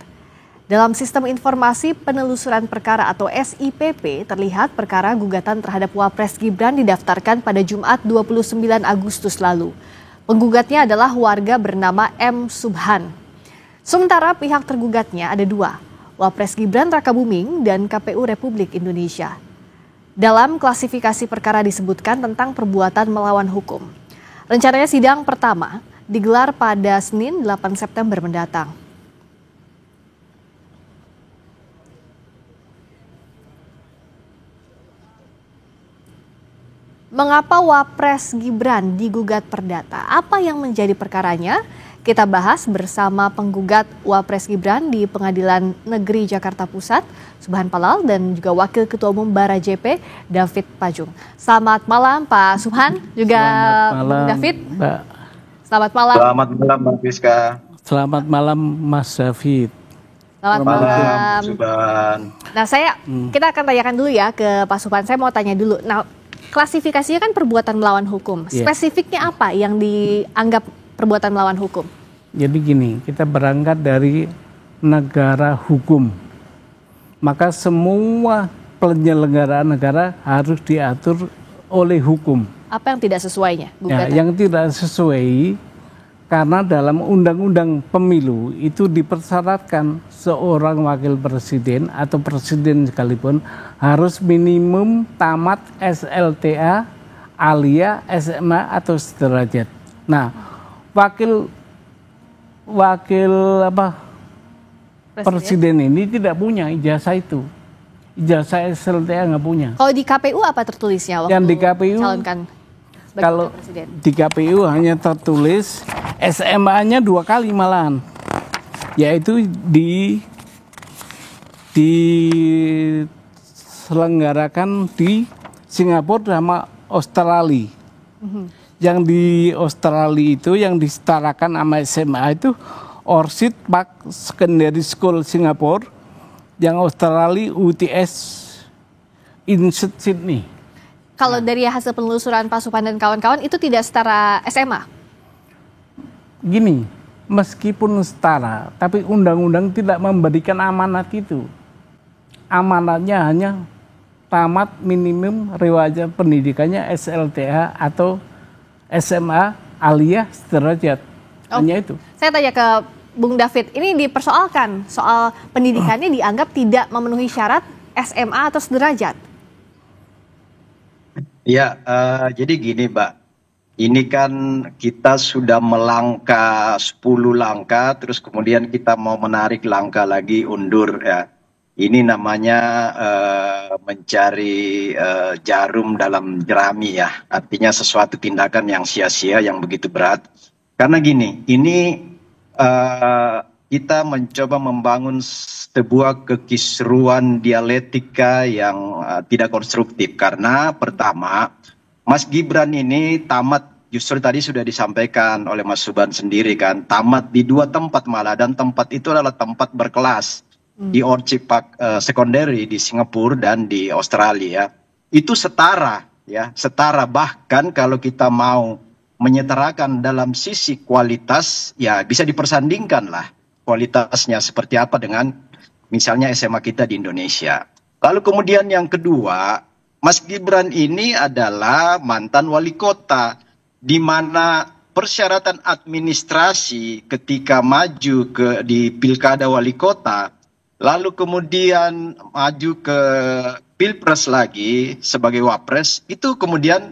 Dalam Sistem Informasi Penelusuran Perkara atau SIPP, terlihat perkara gugatan terhadap Wapres Gibran didaftarkan pada Jumat 29 Agustus lalu. Penggugatnya adalah warga bernama M. Subhan. Sementara pihak tergugatnya ada dua, Wapres Gibran Rakabuming dan KPU Republik Indonesia. Dalam klasifikasi perkara disebutkan tentang perbuatan melawan hukum. Rencananya sidang pertama digelar pada Senin 8 September mendatang. Mengapa Wapres Gibran digugat perdata? Apa yang menjadi perkaranya? Kita bahas bersama penggugat Wapres Gibran di Pengadilan Negeri Jakarta Pusat, Subhan Palal, dan juga Wakil Ketua Umum Bara JP, David Pajung. Selamat malam Pak Subhan, juga Bung David. Mbak. Selamat malam. Selamat malam Mbak Friska. Selamat malam Mas David. Selamat malam. Subhan. Nah kita akan tanyakan dulu ya ke Pak Subhan. Saya mau tanya dulu. Nah, klasifikasinya kan perbuatan melawan hukum. Spesifiknya apa yang dianggap perbuatan melawan hukum? Jadi gini, kita berangkat dari negara hukum. Maka semua penyelenggaraan negara harus diatur oleh hukum. Apa yang tidak sesuainya? Ya, yang tidak sesuai karena dalam undang-undang pemilu itu dipersyaratkan seorang wakil presiden atau presiden sekalipun harus minimum tamat SLTA, alia, SMA atau sederajat. Nah, wakil presiden ini tidak punya ijazah itu, ijazah SLTA nggak punya. Kalau di KPU apa tertulisnya waktu yang di KPU calonkan kalau presiden? Di KPU hanya tertulis SMA-nya 2 kali malahan, yaitu diselenggarakan di Singapura sama Australia. Yang di Australia itu yang disetarakan sama SMA itu Orchid Park Secondary School Singapura, yang Australia UTS Inset Sydney. Kalau dari hasil penelusuran Pak Subhan dan kawan-kawan itu tidak setara SMA? Gini, meskipun setara, tapi undang-undang tidak memberikan amanat itu. Amanatnya hanya tamat minimum riwayat pendidikannya SLTA atau SMA, alia, sederajat. Hanya itu. Saya tanya ke Bung David, ini dipersoalkan soal pendidikannya dianggap tidak memenuhi syarat SMA atau sederajat. Ya, jadi gini Mbak, ini kan kita sudah melangkah 10 langkah, terus kemudian kita mau menarik langkah lagi, undur ya. Ini namanya mencari jarum dalam jerami ya. Artinya sesuatu tindakan yang sia-sia, yang begitu berat. Karena gini, ini kita mencoba membangun sebuah kekisruan dialektika yang tidak konstruktif. Karena pertama, Mas Gibran ini tamat, justru tadi sudah disampaikan oleh Mas Subhan sendiri kan, tamat di 2 tempat malah, dan tempat itu adalah tempat berkelas. Di Orchid Park Secondary di Singapura dan di Australia. Itu setara ya, setara, bahkan kalau kita mau menyetarakan dalam sisi kualitas ya bisa dipersandingkan lah kualitasnya seperti apa dengan misalnya SMA kita di Indonesia. Lalu kemudian yang kedua, Mas Gibran ini adalah mantan wali kota, di mana persyaratan administrasi ketika maju di pilkada wali kota, lalu kemudian maju ke pilpres lagi sebagai wapres, itu kemudian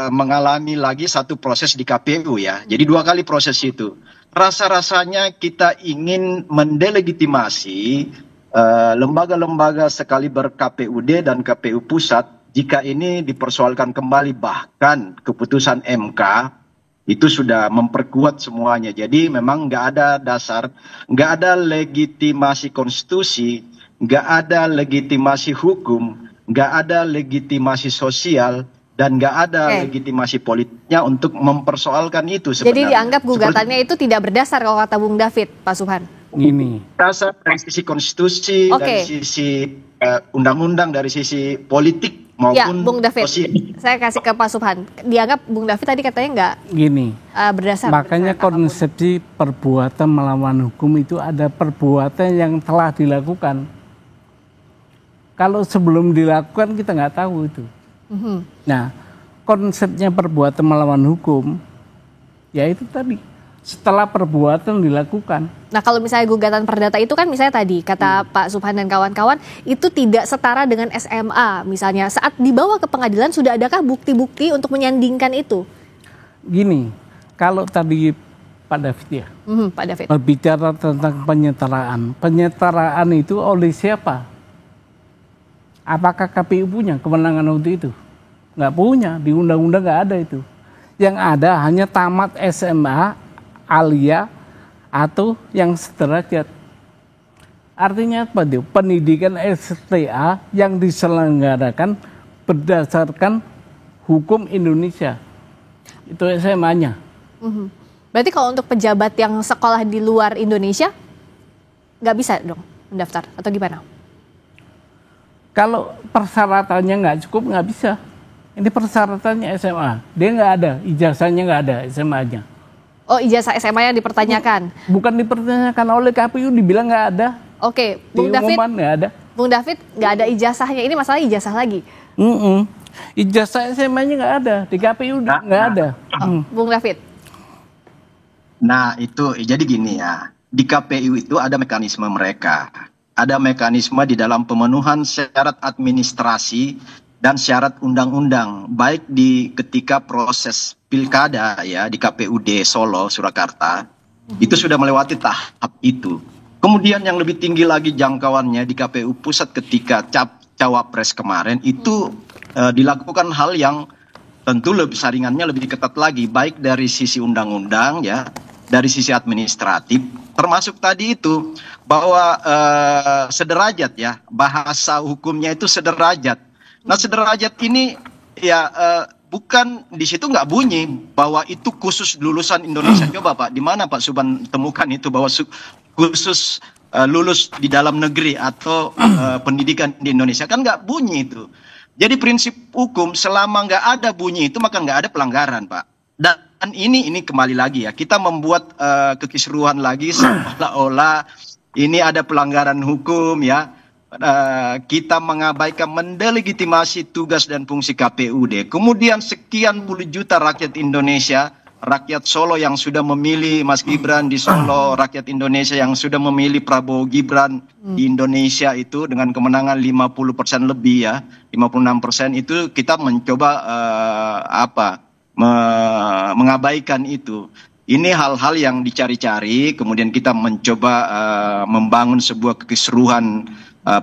mengalami lagi satu proses di KPU ya. Jadi 2 kali proses itu. Rasa-rasanya kita ingin mendelegitimasi lembaga-lembaga sekaliber KPUD dan KPU pusat jika ini dipersoalkan kembali, bahkan keputusan MK itu sudah memperkuat semuanya. Jadi memang nggak ada dasar, nggak ada legitimasi konstitusi, nggak ada legitimasi hukum, nggak ada legitimasi sosial, dan nggak ada legitimasi politiknya untuk mempersoalkan itu sebenarnya. Jadi dianggap gugatannya itu tidak berdasar kalau kata Bung David, Pak Subhan? Gini. Dasar dari sisi konstitusi, dari sisi undang-undang, dari sisi politik maupun ya, Bung David, sosial. Saya kasih ke Pak Subhan. Dianggap Bung David tadi katanya nggak gini. Berdasar. Makanya konsepsi perbuatan melawan hukum itu ada perbuatan yang telah dilakukan. Kalau sebelum dilakukan kita nggak tahu itu. Nah, konsepnya perbuatan melawan hukum, ya itu tadi. Setelah perbuatan dilakukan. Nah, kalau misalnya gugatan perdata itu kan misalnya tadi kata Pak Subhan dan kawan-kawan itu tidak setara dengan SMA misalnya. Saat dibawa ke pengadilan sudah adakah bukti-bukti untuk menyandingkan itu? Gini, kalau tadi Pak David ya, Pak David berbicara tentang penyetaraan. Penyetaraan itu oleh siapa? Apakah KPU punya kewenangan untuk itu? Nggak punya, di undang-undang nggak ada itu. Yang ada hanya tamat SMA, alia, atau yang sederajat. Artinya apa itu? Pendidikan STA yang diselenggarakan berdasarkan hukum Indonesia. Itu SMA-nya. Berarti kalau untuk pejabat yang sekolah di luar Indonesia, nggak bisa dong mendaftar atau gimana? Kalau persyaratannya nggak cukup, nggak bisa. Ini persyaratannya SMA. Dia nggak ada, ijazahnya nggak ada SMA-nya. Oh, ijazah SMA yang dipertanyakan? Bukan dipertanyakan oleh KPU, dibilang nggak ada. Oke, Bung David, nggak ada. Bung David nggak ada ijazahnya. Ini masalah ijazah lagi. Ijazah SMA-nya nggak ada, di KPU nggak ada. Bung David. Nah itu jadi gini ya, di KPU itu ada mekanisme mereka. Ada mekanisme di dalam pemenuhan syarat administrasi dan syarat undang-undang, baik di ketika proses pilkada ya di KPUD Solo, Surakarta, itu sudah melewati tahap itu. Kemudian yang lebih tinggi lagi jangkauannya di KPU Pusat ketika Cawapres kemarin itu dilakukan hal yang tentu saringannya lebih ketat lagi, baik dari sisi undang-undang ya, dari sisi administratif, termasuk tadi itu bahwa sederajat ya, bahasa hukumnya itu sederajat. Nah sederajat ini ya bukan di situ nggak bunyi bahwa itu khusus lulusan Indonesia. Coba Pak, di mana Pak Subhan temukan itu bahwa khusus lulus di dalam negeri atau pendidikan di Indonesia, kan nggak bunyi itu. Jadi prinsip hukum selama nggak ada bunyi itu maka nggak ada pelanggaran Pak. Dan ini kembali lagi ya, kita membuat kekisruhan lagi seolah-olah ini ada pelanggaran hukum ya. Kita mengabaikan mendelegitimasi tugas dan fungsi KPUD. Kemudian sekian puluh juta rakyat Indonesia, rakyat Solo yang sudah memilih Mas Gibran di Solo, rakyat Indonesia yang sudah memilih Prabowo Gibran di Indonesia itu dengan kemenangan 50% lebih ya, 56% itu kita mencoba mengabaikan itu. Ini hal-hal yang dicari-cari, kemudian kita mencoba membangun sebuah kekisruhan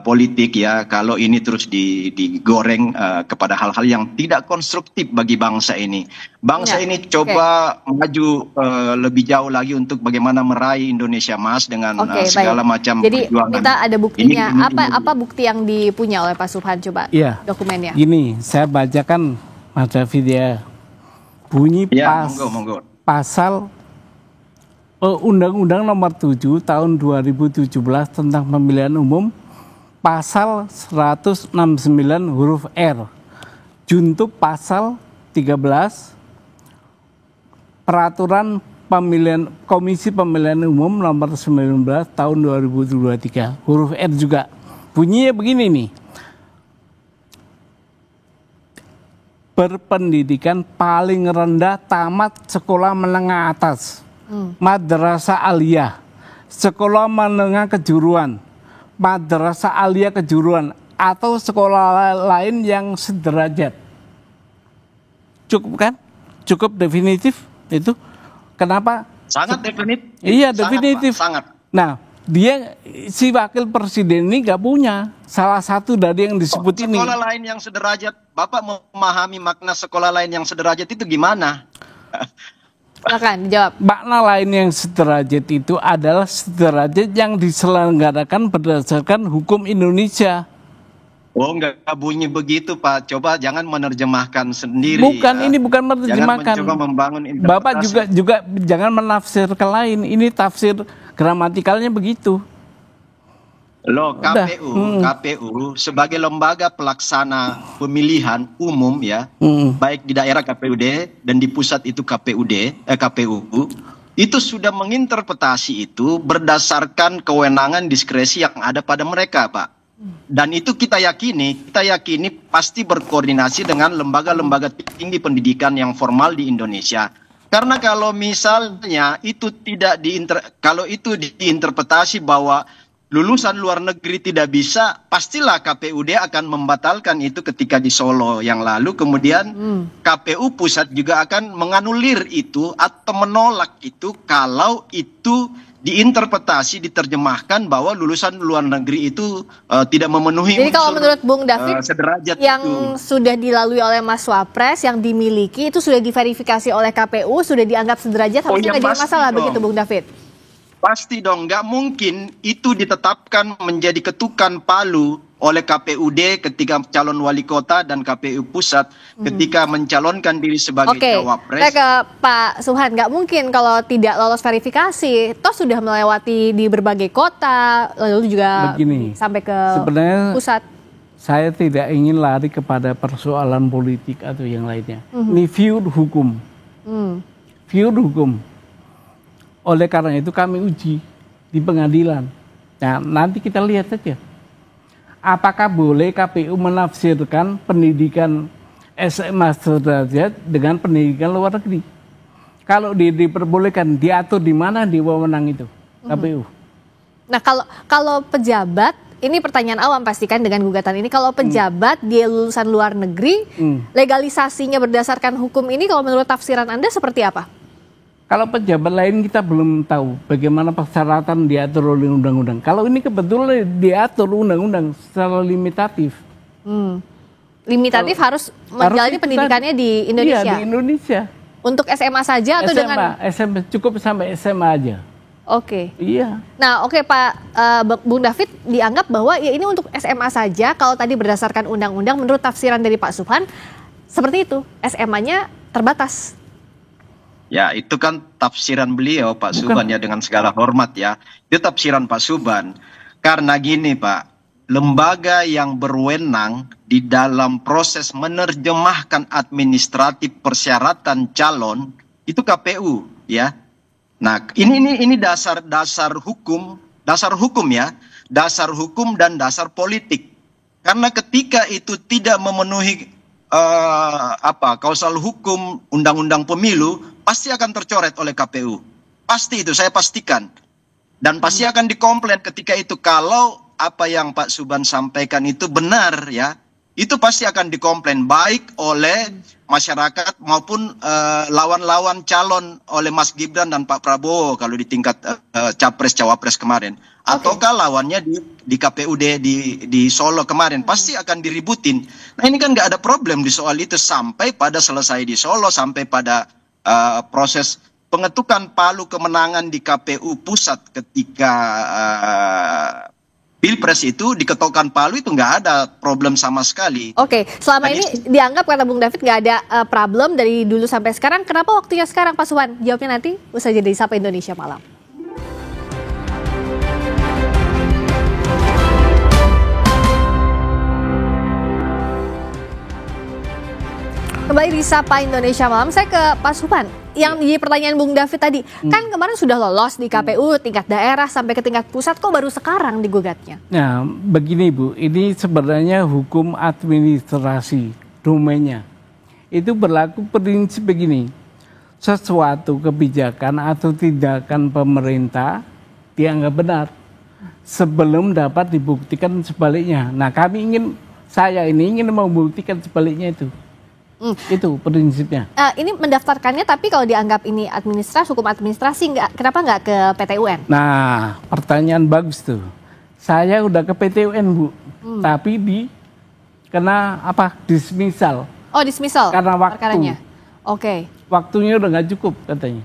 politik ya, kalau ini terus digoreng kepada hal-hal yang tidak konstruktif bagi bangsa ini. Bangsa ini coba maju lebih jauh lagi untuk bagaimana meraih Indonesia Emas dengan segala macam Jadi perjuangan. kita ada buktinya. Apa bukti yang dipunya oleh Pak Subhan, coba dokumennya? Gini, saya bacakan Mas David ya. Bunyi monggo. Pasal Undang-Undang Nomor 7 Tahun 2017 tentang Pemilihan Umum, Pasal 169 huruf R, junto pasal 13 Peraturan Pemilihan Komisi Pemilihan Umum Nomor 19 Tahun 2023 huruf R juga. Bunyinya begini nih. Berpendidikan paling rendah tamat sekolah menengah atas, madrasah aliyah, sekolah menengah kejuruan, madrasah aliyah kejuruan, atau sekolah lain yang sederajat. Cukup kan? Cukup definitif itu. Kenapa? Sangat definitif. Iya, definitif. Sangat. Nah, Dia si wakil presiden ini nggak punya salah satu dari yang disebut ini. Sekolah lain yang sederajat, Bapak memahami makna sekolah lain yang sederajat itu gimana? Silakan dijawab. Makna lain yang sederajat itu adalah sederajat yang diselenggarakan berdasarkan hukum Indonesia. Oh, nggak bunyi begitu, Pak. Coba jangan menerjemahkan sendiri. Bukan, ya. ini bukan menerjemahkan. Jangan mencoba membangun interpretasi. Bapak juga jangan menafsirkan lain. Ini tafsir gramatikalnya begitu. Loh, KPU sebagai lembaga pelaksana pemilihan umum ya, baik di daerah KPUD dan di pusat itu KPU, itu sudah menginterpretasi itu berdasarkan kewenangan diskresi yang ada pada mereka, Pak. Dan itu kita yakini pasti berkoordinasi dengan lembaga-lembaga tinggi pendidikan yang formal di Indonesia. Karena kalau misalnya itu kalau itu diinterpretasi bahwa lulusan luar negeri tidak bisa, pastilah KPUD akan membatalkan itu ketika di Solo yang lalu. Kemudian KPU pusat juga akan menganulir itu atau menolak itu kalau itu diinterpretasi, diterjemahkan bahwa lulusan luar negeri itu tidak memenuhi Jadi kalau menurut Bung David sederajat yang itu sudah dilalui oleh Mas Wapres, yang dimiliki itu sudah diverifikasi oleh KPU, sudah dianggap sederajat, harusnya nggak jadi masalah dong. Begitu Bung David? Pasti dong, nggak mungkin itu ditetapkan menjadi ketukan palu oleh KPUD ketika calon wali kota dan KPU pusat ketika mencalonkan diri sebagai cawapres. Saya ke Pak Subhan, nggak mungkin kalau tidak lolos verifikasi, toh sudah melewati di berbagai kota, lalu juga sampai ke pusat. Saya tidak ingin lari kepada persoalan politik atau yang lainnya. Ini view hukum. View hukum. Oleh karena itu kami uji di pengadilan. Nah, nanti kita lihat saja. Apakah boleh KPU menafsirkan pendidikan SMA sederajat dengan pendidikan luar negeri? Kalau diperbolehkan, diatur di mana di wewenang itu KPU? Nah, kalau pejabat, ini pertanyaan awam pastikan dengan gugatan ini, kalau pejabat dia lulusan luar negeri, legalisasinya berdasarkan hukum ini kalau menurut tafsiran Anda seperti apa? Kalau pejabat lain kita belum tahu bagaimana persyaratan diatur oleh undang-undang. Kalau ini kebetulan diatur undang-undang secara limitatif. Limitatif harus menjalani pendidikannya di Indonesia? Iya, di Indonesia. Untuk SMA saja atau dengan? SMA, cukup sampai SMA aja. Oke. Iya. Nah, oke Pak Bung David dianggap bahwa ya ini untuk SMA saja. Kalau tadi berdasarkan undang-undang, menurut tafsiran dari Pak Subhan seperti itu, SMA-nya terbatas. Ya, itu kan tafsiran beliau Pak Subhan ya, dengan segala hormat ya. Itu tafsiran Pak Subhan. Karena gini Pak, lembaga yang berwenang di dalam proses menerjemahkan administratif persyaratan calon itu KPU ya. Nah, ini dasar hukum ya, dasar hukum dan dasar politik. Karena ketika itu tidak memenuhi kausal hukum undang-undang pemilu, pasti akan tercoret oleh KPU. Pasti itu, saya pastikan. Dan pasti akan dikomplain ketika itu. Kalau apa yang Pak Subhan sampaikan itu benar ya, itu pasti akan dikomplain baik oleh masyarakat maupun lawan-lawan calon oleh Mas Gibran dan Pak Prabowo kalau di tingkat capres-cawapres kemarin. Ataukah lawannya di KPUD di Solo kemarin, pasti akan diributin. Nah, ini kan nggak ada problem di soal itu sampai pada selesai di Solo, sampai pada proses pengetukan palu kemenangan di KPU pusat ketika Pilpres itu diketukkan palu, itu nggak ada problem sama sekali. Oke, selama ini dianggap kata Bung David nggak ada problem dari dulu sampai sekarang. Kenapa waktunya sekarang Pak Subhan? Jawabnya nanti usai jeda di Sapa Indonesia Malam. Kembali di Sapa Indonesia Malam, saya ke Pak Subhan. Yang di pertanyaan Bung David tadi, kan kemarin sudah lolos di KPU tingkat daerah sampai ke tingkat pusat, kok baru sekarang digugatnya? Nah, begini Bu, ini sebenarnya hukum administrasi domainnya. Itu berlaku prinsip begini, sesuatu kebijakan atau tindakan pemerintah dianggap benar sebelum dapat dibuktikan sebaliknya. Nah, saya ini ingin membuktikan sebaliknya itu. Itu prinsipnya. Ini mendaftarkannya, tapi kalau dianggap ini hukum administrasi, kenapa nggak ke PT UN? Nah, pertanyaan bagus tuh. Saya udah ke PT UN, Bu, tapi kena dismisal. Oh, dismisal. Karena waktu. Perkaranya. Oke. Waktunya udah nggak cukup katanya.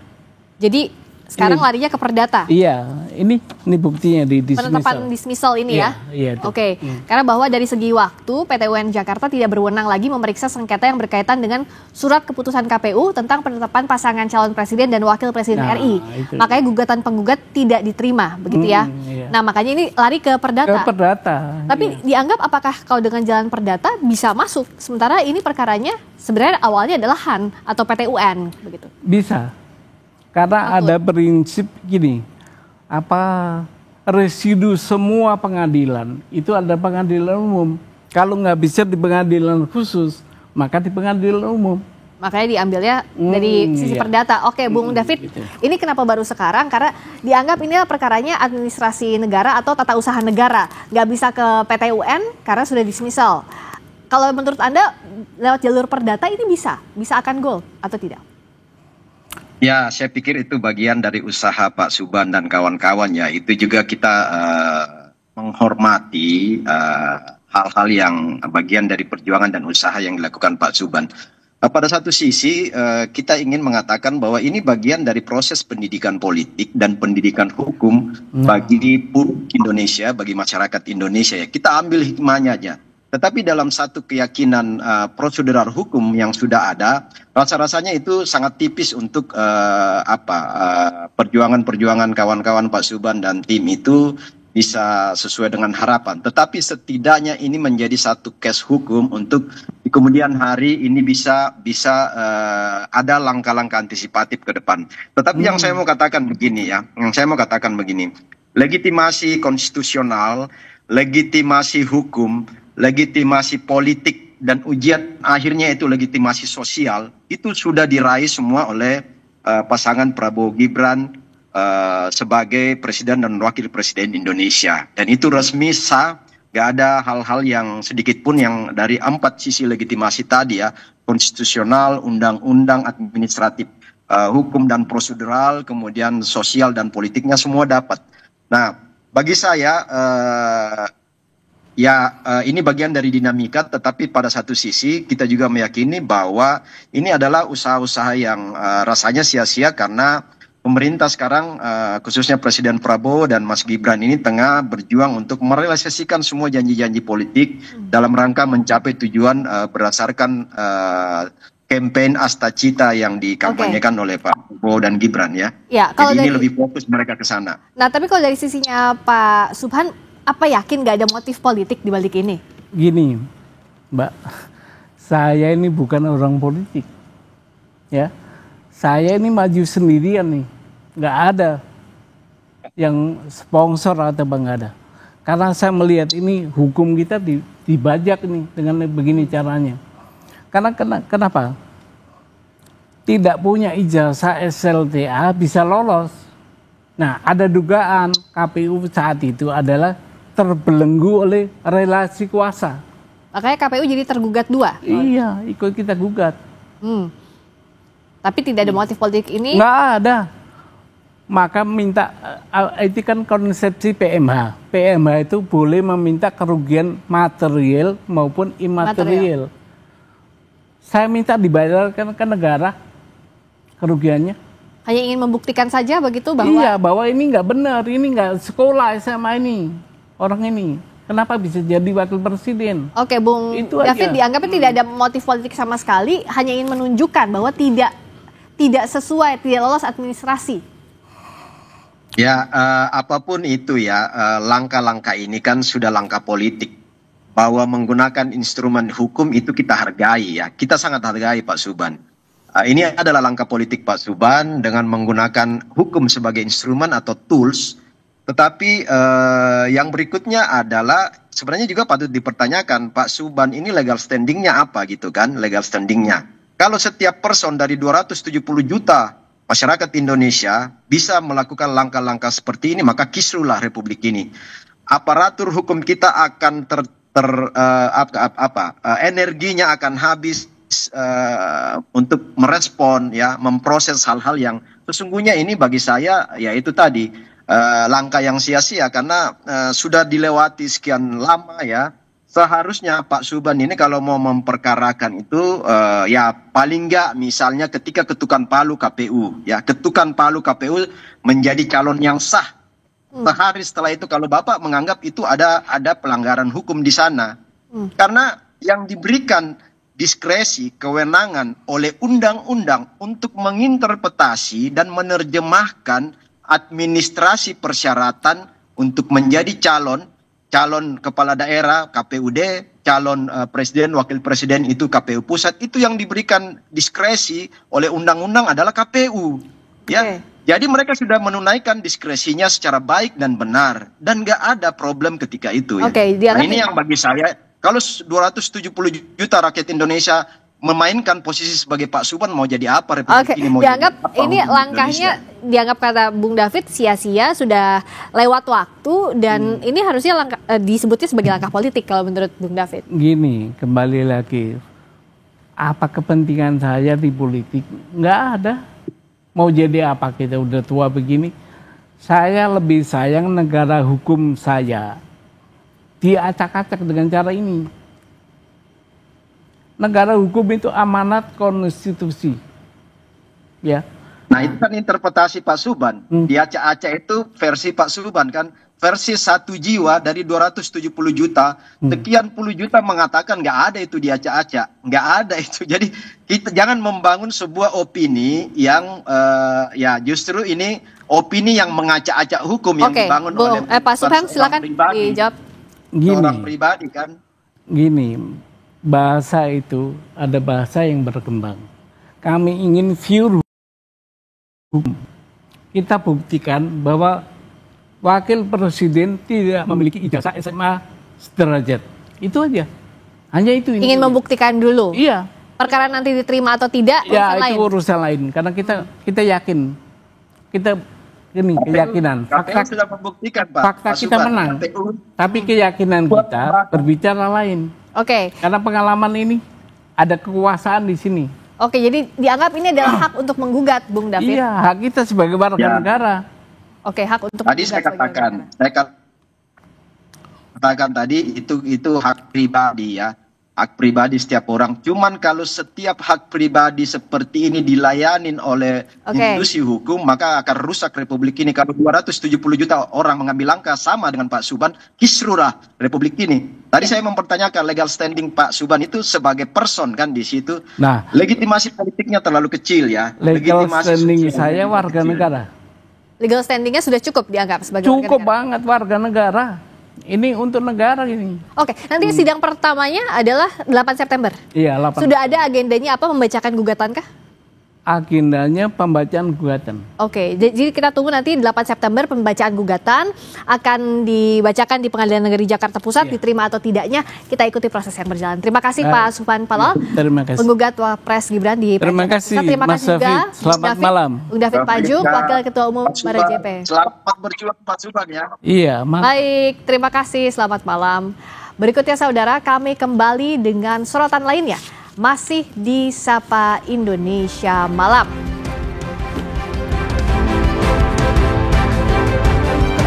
Jadi sekarang larinya ke perdata. Iya, ini buktinya di dismisal. Penetapan dismisal ini ya. Iya. Oke. Karena bahwa dari segi waktu PT UN Jakarta tidak berwenang lagi memeriksa sengketa yang berkaitan dengan surat keputusan KPU tentang penetapan pasangan calon presiden dan wakil presiden RI. Makanya gugatan penggugat tidak diterima, begitu ya. Iya. Nah, makanya ini lari ke perdata. Ke perdata. Tapi dianggap apakah kalau dengan jalan perdata bisa masuk? Sementara ini perkaranya sebenarnya awalnya adalah HAN atau PT UN, begitu. Bisa. Karena ada prinsip gini, residu semua pengadilan itu ada pengadilan umum. Kalau nggak bisa di pengadilan khusus, maka di pengadilan umum. Makanya diambilnya dari sisi perdata. Oke, Bung David, ini kenapa baru sekarang? Karena dianggap ini perkaranya administrasi negara atau tata usaha negara. Nggak bisa ke PT UN karena sudah dismisal. Kalau menurut Anda, lewat jalur perdata ini bisa akan goal atau tidak? Ya, saya pikir itu bagian dari usaha Pak Subhan dan kawan-kawannya. Itu juga kita menghormati hal-hal yang bagian dari perjuangan dan usaha yang dilakukan Pak Subhan. Pada satu sisi kita ingin mengatakan bahwa ini bagian dari proses pendidikan politik dan pendidikan hukum bagi Indonesia, bagi masyarakat Indonesia. Ya, kita ambil hikmahnya aja. Tetapi dalam satu keyakinan prosedural hukum yang sudah ada, rasa-rasanya itu sangat tipis untuk perjuangan-perjuangan kawan-kawan Pak Subhan dan tim itu bisa sesuai dengan harapan. Tetapi setidaknya ini menjadi satu case hukum untuk di kemudian hari ini bisa ada langkah-langkah antisipatif ke depan. Tetapi yang saya mau katakan begini, legitimasi konstitusional, legitimasi hukum, legitimasi politik dan ujian akhirnya itu legitimasi sosial itu sudah diraih semua oleh pasangan Prabowo Gibran sebagai presiden dan wakil presiden Indonesia, dan itu resmi sah, gak ada hal-hal yang sedikit pun yang dari 4 sisi legitimasi tadi ya, konstitusional, undang-undang, administratif, hukum dan prosedural, kemudian sosial dan politiknya semua dapat. Nah, bagi saya ini bagian dari dinamika, tetapi pada satu sisi kita juga meyakini bahwa ini adalah usaha-usaha yang rasanya sia-sia karena pemerintah sekarang khususnya Presiden Prabowo dan Mas Gibran ini tengah berjuang untuk merealisasikan semua janji-janji politik dalam rangka mencapai tujuan berdasarkan campaign Asta Cita yang dikampanyekan oleh Pak Prabowo dan Gibran ya. Kalau jadi ini lebih fokus mereka ke sana. Nah, tapi kalau dari sisinya Pak Subhan, apa yakin gak ada motif politik di balik ini? Gini, Mbak, saya ini bukan orang politik, ya. Saya ini maju sendirian nih, nggak ada yang sponsor atau nggak ada. Karena saya melihat ini hukum kita dibajak nih dengan begini caranya. Karena kenapa? Tidak punya ijazah SLTA bisa lolos. Nah, ada dugaan KPU saat itu adalah terbelenggu oleh relasi kuasa. Makanya KPU jadi tergugat 2? Iya, ikut kita gugat. Tapi tidak ada motif politik ini? Nggak ada. Maka minta, itu kan konsepsi PMH. PMH itu boleh meminta kerugian material maupun imaterial. Saya minta dibayarkan ke negara kerugiannya. Hanya ingin membuktikan saja begitu bahwa? Iya, bahwa ini nggak benar, ini nggak sekolah SMA ini, orang ini. Kenapa bisa jadi wakil presiden? Oke, Bung David, dianggapnya tidak ada motif politik sama sekali, hanya ingin menunjukkan bahwa tidak sesuai, tidak lolos administrasi. Ya, apapun itu ya, langkah-langkah ini kan sudah langkah politik. Bahwa menggunakan instrumen hukum itu kita hargai ya, kita sangat hargai Pak Subhan. Ini adalah langkah politik Pak Subhan dengan menggunakan hukum sebagai instrumen atau tools. Tetapi yang berikutnya adalah sebenarnya juga patut dipertanyakan, Pak Subhan ini legal standingnya apa gitu kan, legal standingnya. Kalau setiap person dari 270 juta masyarakat Indonesia bisa melakukan langkah-langkah seperti ini, maka kisruhlah republik ini. Aparatur hukum kita akan energinya akan habis, untuk merespon ya, memproses hal-hal yang sesungguhnya ini bagi saya ya itu tadi langkah yang sia-sia karena sudah dilewati sekian lama ya. Seharusnya Pak Subhan ini kalau mau memperkarakan itu ya paling enggak misalnya ketika ketukan palu KPU ya, ketukan palu KPU menjadi calon yang sah. Sehari setelah itu kalau Bapak menganggap itu ada pelanggaran hukum di sana. Karena yang diberikan diskresi, kewenangan oleh undang-undang untuk menginterpretasi dan menerjemahkan administrasi persyaratan untuk menjadi calon kepala daerah KPUD, calon presiden, wakil presiden itu KPU pusat, itu yang diberikan diskresi oleh undang-undang adalah KPU. Ya, jadi mereka sudah menunaikan diskresinya secara baik dan benar dan nggak ada problem ketika itu. Ya. Nah, ini yang bagi saya, kalau 270 juta rakyat Indonesia memainkan posisi sebagai Pak Subhan mau jadi apa Republik ini mau dianggap jadi apa, ini langkahnya Indonesia. Dianggap kata Bung David sia-sia, sudah lewat waktu dan ini harusnya langkah, disebutnya sebagai langkah politik kalau menurut Bung David. Gini, kembali lagi, apa kepentingan saya di politik? Nggak ada. Mau jadi apa, kita udah tua begini. Saya lebih sayang negara hukum saya diacak-acak dengan cara ini. Negara hukum itu amanat konstitusi. Ya. Nah, itu kan interpretasi Pak Subhan. Diacak-acak itu versi Pak Subhan kan. Versi 1 jiwa dari 270 juta, sekian puluh juta mengatakan nggak ada itu diacak-acak. Nggak ada itu. Jadi kita jangan membangun sebuah opini yang ya justru ini opini yang mengacak-acak hukum yang dibangun oleh Pak Subhan, silakan dijawab. Orang pribadi kan. Gini, bahasa itu ada bahasa yang berkembang. Kami ingin pure hukum. Kita buktikan bahwa wakil presiden tidak memiliki ijazah SMA sederajat. Itu aja. Hanya itu. Ingin membuktikan dulu. Iya. Perkara nanti diterima atau tidak ya, urusan itu lain. urusan lain. Karena kita yakin. Ini keyakinan. Fakta sudah membuktikan Pak. Fakta kita menang. Tapi keyakinan kita berbicara lain. Oke. Karena pengalaman ini ada kekuasaan di sini. Oke, jadi dianggap ini adalah hak untuk menggugat, Bung David. Iya, hak kita sebagai warga negara. Oke, hak untuk tadi saya katakan tadi itu hak pribadi ya. Hak pribadi setiap orang. Cuman kalau setiap hak pribadi seperti ini dilayanin oleh institusi hukum, maka akan rusak Republik ini. Kalau 270 juta orang mengambil langkah sama dengan Pak Subhan, kisruhlah Republik ini. Tadi saya mempertanyakan legal standing Pak Subhan itu sebagai person kan di situ. Nah, legitimasi politiknya terlalu kecil ya. Legal standing saya warga negara. Legal standingnya sudah cukup dianggap sebagai cukup banget warga negara. Ini untuk negara ini. Oke, nanti sidang pertamanya adalah 8 September. Iya, 8. Sudah ada agendanya apa, membacakan gugatan kah? Agendanya pembacaan gugatan. Oke, jadi kita tunggu nanti 8 September pembacaan gugatan akan dibacakan di Pengadilan Negeri Jakarta Pusat, diterima atau tidaknya kita ikuti proses yang berjalan. Terima kasih Pak Subhan Palal, penggugat Wapres Gibran di Terima kasih Terima Mas kasih juga selamat malam. Bung David Pajuk, Wakil Ketua Umum BRJP. Selamat berjuang Pak Subhan ya. Iya, baik, terima kasih, selamat malam. Berikutnya saudara, kami kembali dengan sorotan lainnya. Masih di Sapa Indonesia Malam.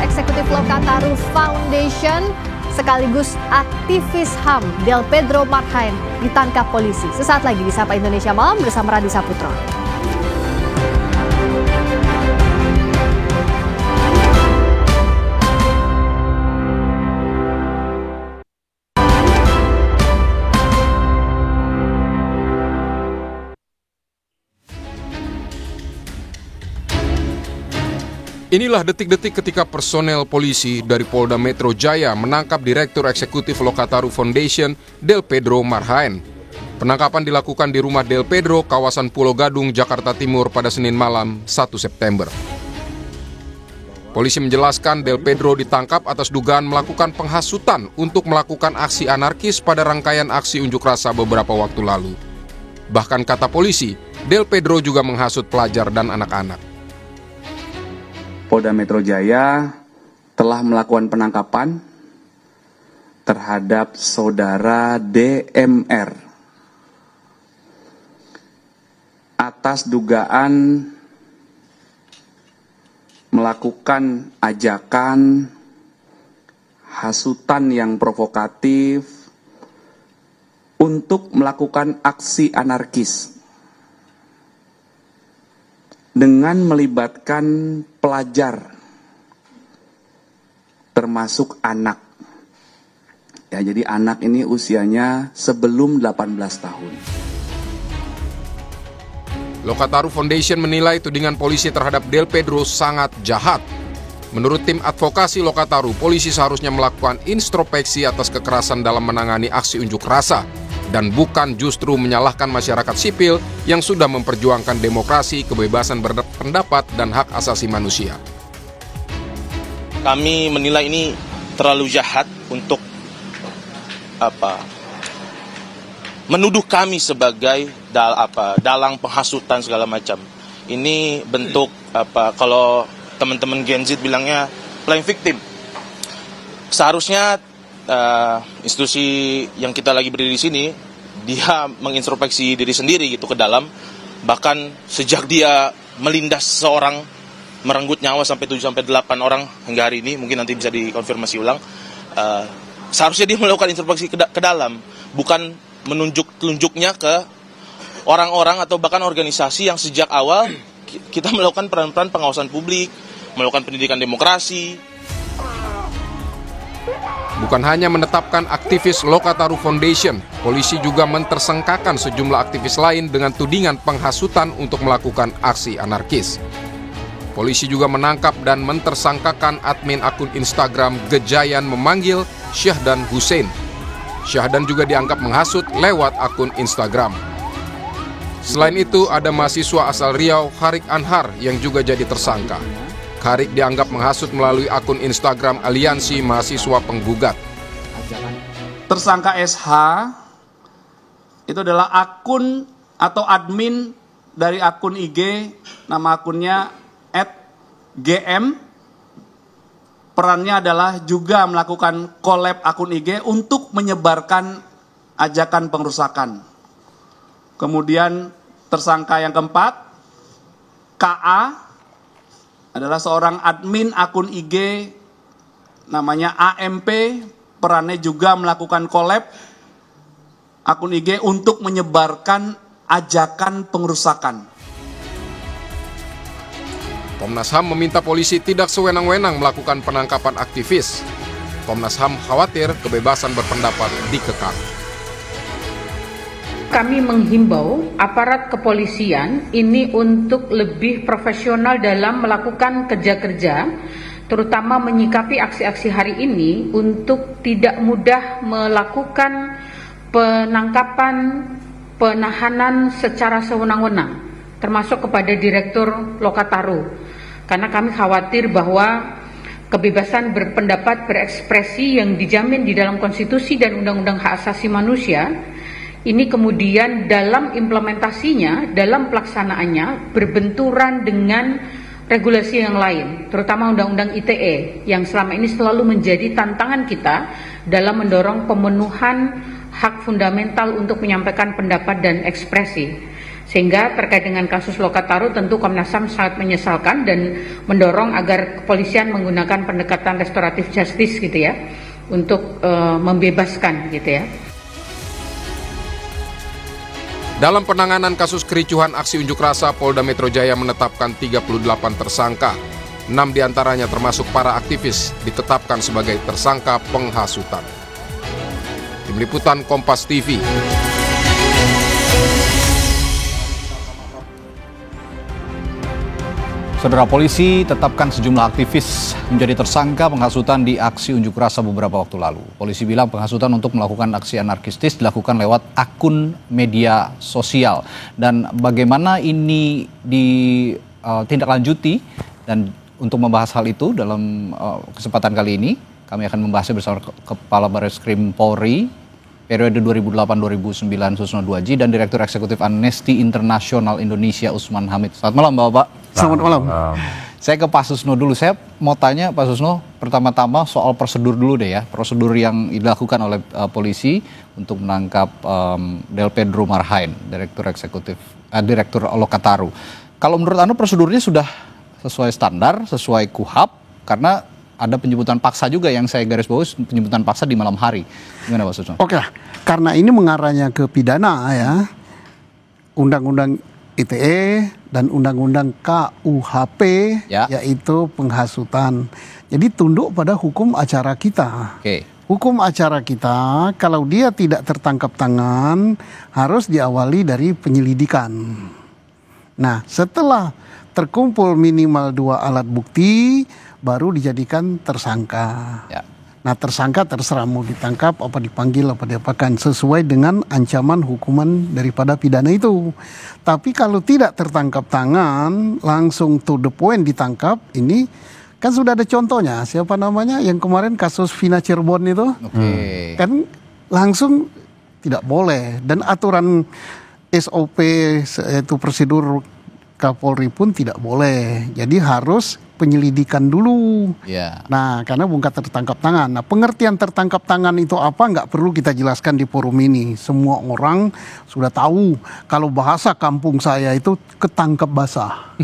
Eksekutif Lokataru Foundation sekaligus aktivis HAM Del Pedro Marhain ditangkap polisi. Sesaat lagi di Sapa Indonesia Malam bersama Radisa Putro. Inilah detik-detik ketika personel polisi dari Polda Metro Jaya menangkap Direktur Eksekutif Lokataru Foundation, Del Pedro Marhain. Penangkapan dilakukan di rumah Del Pedro, kawasan Pulau Gadung, Jakarta Timur pada Senin malam, 1 September. Polisi menjelaskan Del Pedro ditangkap atas dugaan melakukan penghasutan untuk melakukan aksi anarkis pada rangkaian aksi unjuk rasa beberapa waktu lalu. Bahkan kata polisi, Del Pedro juga menghasut pelajar dan anak-anak. Polda Metro Jaya telah melakukan penangkapan terhadap saudara DMR atas dugaan melakukan ajakan, hasutan yang provokatif untuk melakukan aksi anarkis dengan melibatkan pelajar, termasuk anak. Ya, jadi anak ini usianya sebelum 18 tahun. Lokataru Foundation menilai tudingan polisi terhadap Del Pedro sangat jahat. Menurut tim advokasi Lokataru, polisi seharusnya melakukan introspeksi atas kekerasan dalam menangani aksi unjuk rasa dan bukan justru menyalahkan masyarakat sipil yang sudah memperjuangkan demokrasi, kebebasan berpendapat, dan hak asasi manusia. Kami menilai ini terlalu jahat untuk menuduh kami sebagai dalang penghasutan segala macam. Ini bentuk kalau teman-teman Gen Z bilangnya playing victim. Seharusnya institusi yang kita lagi berdiri di sini, dia mengintrospeksi diri sendiri gitu ke dalam. Bahkan sejak dia melindas seseorang, merenggut nyawa sampai 7-8 orang hingga hari ini, mungkin nanti bisa dikonfirmasi ulang. Seharusnya dia melakukan introspeksi ke dalam, bukan menunjuk-tunjuknya ke orang-orang atau bahkan organisasi yang sejak awal kita melakukan peran-peran pengawasan publik, melakukan pendidikan demokrasi. Bukan hanya menetapkan aktivis Lokataru Foundation, polisi juga mentersangkakan sejumlah aktivis lain dengan tudingan penghasutan untuk melakukan aksi anarkis. Polisi juga menangkap dan mentersangkakan admin akun Instagram Gejayan Memanggil Syahdan Hussein. Syahdan juga dianggap menghasut lewat akun Instagram. Selain itu, ada mahasiswa asal Riau, Harik Anhar, yang juga jadi tersangka. Harik dianggap menghasut melalui akun Instagram Aliansi Mahasiswa Penggugat. Tersangka SH itu adalah akun atau admin dari akun IG, nama akunnya @gm. Perannya adalah juga melakukan collab akun IG untuk menyebarkan ajakan pengerusakan. Kemudian tersangka yang keempat, KA, adalah seorang admin akun IG namanya AMP, perannya juga melakukan collab akun IG untuk menyebarkan ajakan pengerusakan. Komnas HAM meminta polisi tidak sewenang-wenang melakukan penangkapan aktivis. Komnas HAM khawatir kebebasan berpendapat dikekang. Kami menghimbau aparat kepolisian ini untuk lebih profesional dalam melakukan kerja-kerja, terutama menyikapi aksi-aksi hari ini untuk tidak mudah melakukan penangkapan, penahanan secara sewenang-wenang, termasuk kepada Direktur Lokataru. Karena kami khawatir bahwa kebebasan berpendapat, berekspresi yang dijamin di dalam konstitusi dan undang-undang hak asasi manusia, ini kemudian dalam implementasinya, dalam pelaksanaannya berbenturan dengan regulasi yang lain, terutama undang-undang ITE yang selama ini selalu menjadi tantangan kita dalam mendorong pemenuhan hak fundamental untuk menyampaikan pendapat dan ekspresi. Sehingga terkait dengan kasus Lokataru tentu Komnas HAM sangat menyesalkan dan mendorong agar kepolisian menggunakan pendekatan restoratif justice gitu ya, untuk membebaskan gitu ya. Dalam penanganan kasus kericuhan aksi unjuk rasa, Polda Metro Jaya menetapkan 38 tersangka. 6 diantaranya termasuk para aktivis ditetapkan sebagai tersangka penghasutan. Tim Liputan Kompas TV. Saudara, polisi tetapkan sejumlah aktivis menjadi tersangka penghasutan di aksi unjuk rasa beberapa waktu lalu. Polisi bilang penghasutan untuk melakukan aksi anarkistis dilakukan lewat akun media sosial. Dan bagaimana ini ditindaklanjuti, dan untuk membahas hal itu dalam kesempatan kali ini, kami akan membahasnya bersama Kepala Barreskrim Polri periode 2008-2009 Susno Duaji dan Direktur Eksekutif Amnesty International Indonesia Usman Hamid. Selamat malam Bapak. Selamat malam. Saya ke Pak Susno dulu. Saya mau tanya Pak Susno, pertama-tama soal prosedur dulu deh ya. Prosedur yang dilakukan oleh polisi untuk menangkap Del Pedro Marhain, Direktur Lokataru. Kalau menurut Anda prosedurnya sudah sesuai standar, sesuai KUHAP, karena ada penjemputan paksa juga yang saya garis bawahi, penjemputan paksa di malam hari. Gimana Pak Susno? Oke, karena ini mengarahnya ke pidana ya, Undang-Undang ITE dan Undang-Undang KUHP, yaitu penghasutan. Jadi tunduk pada hukum acara kita. Hukum acara kita, kalau dia tidak tertangkap tangan, harus diawali dari penyelidikan. Nah, setelah terkumpul minimal 2 alat bukti, baru dijadikan tersangka. Nah, tersangka terserah mau ditangkap, apa dipanggil, apa diapakan, sesuai dengan ancaman hukuman daripada pidana itu. Tapi kalau tidak tertangkap tangan, langsung to the point ditangkap, ini kan sudah ada contohnya. Siapa namanya yang kemarin kasus Vina Cirebon itu? Kan langsung tidak boleh. Dan aturan SOP, yaitu prosedur Kapolri pun tidak boleh. Jadi harus penyelidikan dulu. Nah, karena bukan tertangkap tangan. Nah, pengertian tertangkap tangan itu apa nggak perlu kita jelaskan di forum ini. Semua orang sudah tahu. Kalau bahasa kampung saya itu ketangkap basah.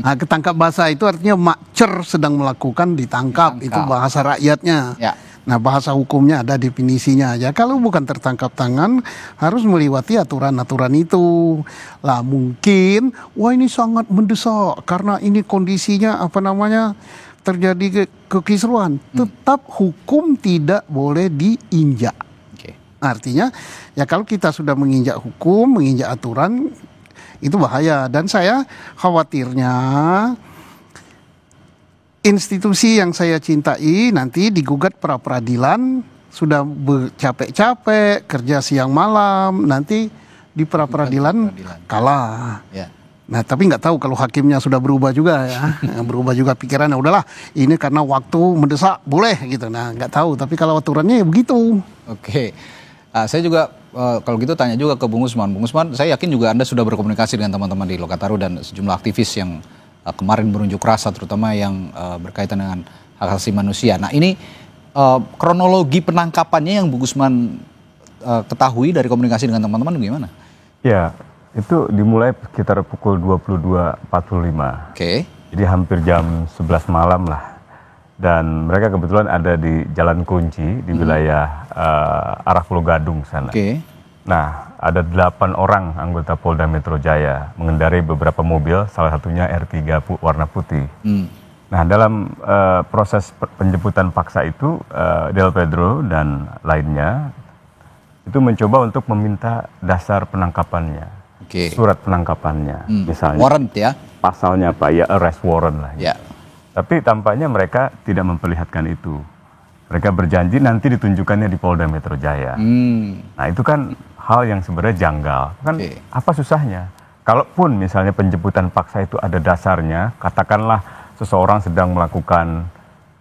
Nah, ketangkap basah itu artinya makcer sedang melakukan ditangkap. Itu bahasa rakyatnya. Nah, bahasa hukumnya ada definisinya aja. Kalau bukan tertangkap tangan, harus melewati aturan-aturan itu. Lah mungkin, wah ini sangat mendesak karena ini kondisinya terjadi kekisruan. Tetap hukum tidak boleh diinjak. Artinya, ya kalau kita sudah menginjak hukum, menginjak aturan, itu bahaya. Dan saya khawatirnya institusi yang saya cintai nanti digugat pra peradilan, sudah bercapek-capek, kerja siang malam, nanti di pra peradilan kalah. Nah, tapi nggak tahu kalau hakimnya sudah berubah juga ya, berubah juga pikirannya. Udahlah, ini karena waktu mendesak, boleh gitu. Nah, nggak tahu. Tapi kalau aturannya ya begitu. Saya juga kalau gitu tanya juga ke Bung Usman. Bung Usman, saya yakin juga Anda sudah berkomunikasi dengan teman-teman di Lokataru dan sejumlah aktivis yang kemarin berunjuk rasa, terutama yang berkaitan dengan hak asasi manusia. Nah, ini kronologi penangkapannya yang Bung Usman ketahui dari komunikasi dengan teman-teman gimana? Ya, itu dimulai sekitar pukul 22.45. Jadi hampir jam 11 malam lah. Dan mereka kebetulan ada di Jalan Kunci di wilayah arah Pulau Gadung sana. Nah, ada 8 orang anggota Polda Metro Jaya mengendarai beberapa mobil, salah satunya R3 warna putih. Nah, dalam proses penjemputan paksa itu, Del Pedro dan lainnya itu mencoba untuk meminta dasar penangkapannya, surat penangkapannya, misalnya. Warrant ya? Pasalnya apa? Ya, arrest warrant lah. Tapi tampaknya mereka tidak memperlihatkan itu. Mereka berjanji nanti ditunjukkannya di Polda Metro Jaya. Nah, itu kan hal yang sebenarnya janggal. Kan apa susahnya? Kalaupun misalnya penjemputan paksa itu ada dasarnya, katakanlah seseorang sedang melakukan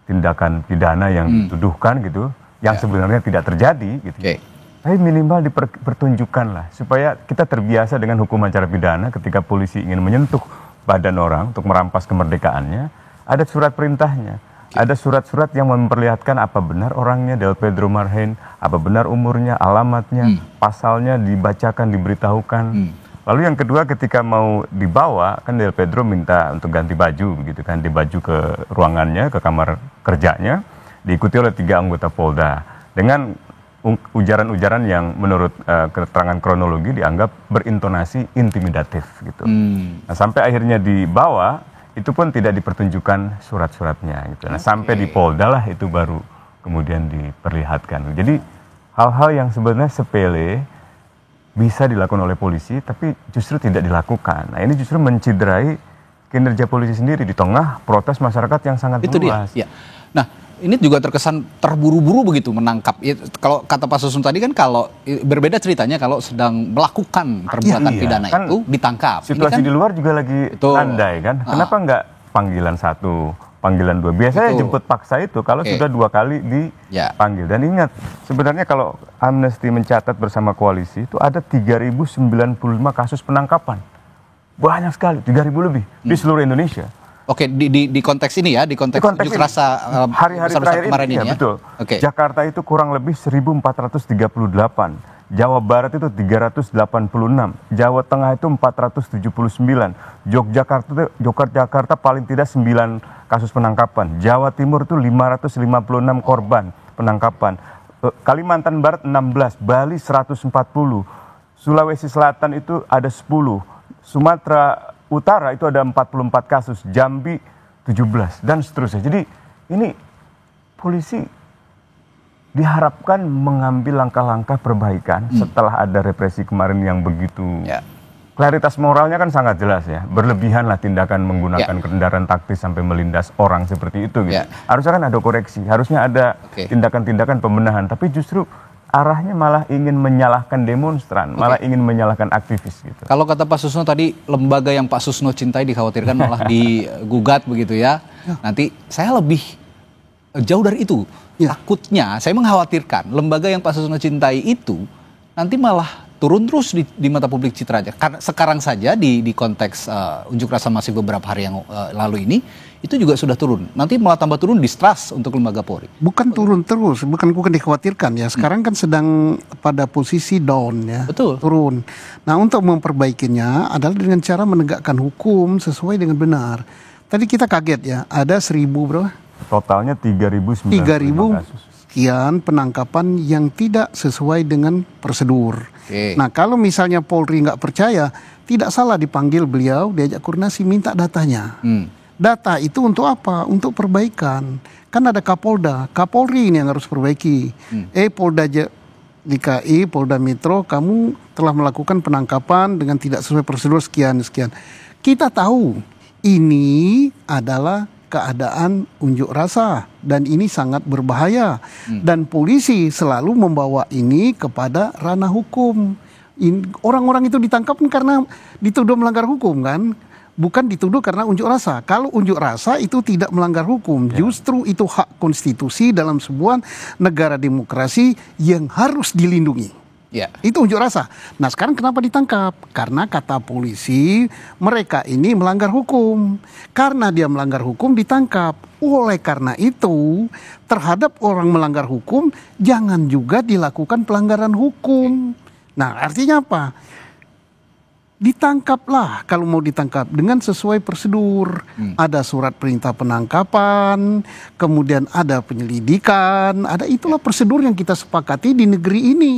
tindakan pidana yang dituduhkan gitu, yang sebenarnya tidak terjadi gitu. Tapi minimal dipertunjukkan lah, supaya kita terbiasa dengan hukum acara pidana ketika polisi ingin menyentuh badan orang untuk merampas kemerdekaannya, ada surat perintahnya. Ada surat-surat yang memperlihatkan apa benar orangnya Del Pedro Marhain, apa benar umurnya, alamatnya, pasalnya dibacakan, diberitahukan. Lalu yang kedua, ketika mau dibawa, kan Del Pedro minta untuk ganti baju, begitu kan, di baju ke ruangannya, ke kamar kerjanya, diikuti oleh 3 anggota Polda dengan ujaran-ujaran yang menurut keterangan kronologi dianggap berintonasi intimidatif gitu. Nah, sampai akhirnya dibawa, itu pun tidak dipertunjukkan surat-suratnya gitu. Nah, sampai di Polda lah itu baru kemudian diperlihatkan. Jadi hal-hal yang sebenarnya sepele bisa dilakukan oleh polisi tapi justru tidak dilakukan. Nah, ini justru menciderai kinerja polisi sendiri di tengah protes masyarakat yang sangat luas. Nah, ini juga terkesan terburu-buru begitu menangkap. Kalau kata Pak Susno tadi kan, kalau berbeda ceritanya kalau sedang melakukan perbuatan pidana kan itu ditangkap. Situasi di luar juga lagi landai kan. Kenapa nggak panggilan 1, panggilan 2? Biasanya jemput paksa itu kalau sudah 2 kali dipanggil. Dan ingat, sebenarnya kalau Amnesty mencatat bersama koalisi itu ada 3.095 kasus penangkapan. Banyak sekali, 3.000 lebih di seluruh Indonesia. Oke, di konteks ini ya, di konteks unjuk rasa hari-hari terakhir kemarin ini, ini ya. Betul. Oke. Jakarta itu kurang lebih 1438, Jawa Barat itu 386, Jawa Tengah itu 479, Yogyakarta paling tidak 9 kasus penangkapan, Jawa Timur itu 556 korban penangkapan, Kalimantan Barat 16, Bali 140, Sulawesi Selatan itu ada 10, Sumatera Utara itu ada 44 kasus, Jambi 17 dan seterusnya. Jadi ini polisi diharapkan mengambil langkah-langkah perbaikan setelah ada represi kemarin yang begitu. Klaritas moralnya kan sangat jelas ya, berlebihan lah tindakan menggunakan kendaraan taktis sampai melindas orang seperti itu gitu. Harusnya kan ada koreksi, harusnya ada tindakan-tindakan pembenahan, tapi justru arahnya malah ingin menyalahkan demonstran, malah ingin menyalahkan aktivis gitu. Kalau kata Pak Susno tadi, lembaga yang Pak Susno cintai dikhawatirkan malah digugat begitu ya. Nanti saya lebih jauh dari itu. Takutnya, saya mengkhawatirkan lembaga yang Pak Susno cintai itu nanti malah turun terus di mata publik citranya. Karena sekarang saja di konteks unjuk rasa masif beberapa hari yang lalu ini, itu juga sudah turun. Nanti malah tambah turun distrust untuk lembaga Polri. Bukan turun terus, bukan dikhawatirkan ya. Sekarang kan sedang pada posisi down ya. Betul. Turun. Nah, untuk memperbaikinya adalah dengan cara menegakkan hukum sesuai dengan benar. Tadi kita kaget ya, ada 1000 berapa? Totalnya 3.095 kasus. Sekian penangkapan yang tidak sesuai dengan prosedur. Nah, kalau misalnya Polri nggak percaya, tidak salah dipanggil beliau, diajak koordinasi, minta datanya. Data itu untuk apa? Untuk perbaikan. Kan ada Kapolda, Kapolri ini yang harus perbaiki. Polda DKI, Polda Metro, kamu telah melakukan penangkapan dengan tidak sesuai prosedur sekian. Kita tahu ini adalah keadaan unjuk rasa dan ini sangat berbahaya dan polisi selalu membawa ini kepada ranah hukum. Orang-orang itu ditangkap karena dituduh melanggar hukum kan, bukan dituduh karena unjuk rasa. Kalau unjuk rasa itu tidak melanggar hukum, justru itu hak konstitusi dalam sebuah negara demokrasi yang harus dilindungi. Itu unjuk rasa. Nah, sekarang kenapa ditangkap? Karena kata polisi mereka ini melanggar hukum. Karena dia melanggar hukum ditangkap. Oleh karena itu terhadap orang melanggar hukum jangan juga dilakukan pelanggaran hukum. Nah, artinya apa? Ditangkaplah kalau mau ditangkap dengan sesuai prosedur. Ada surat perintah penangkapan, kemudian ada penyelidikan, ada itulah prosedur yang kita sepakati di negeri ini.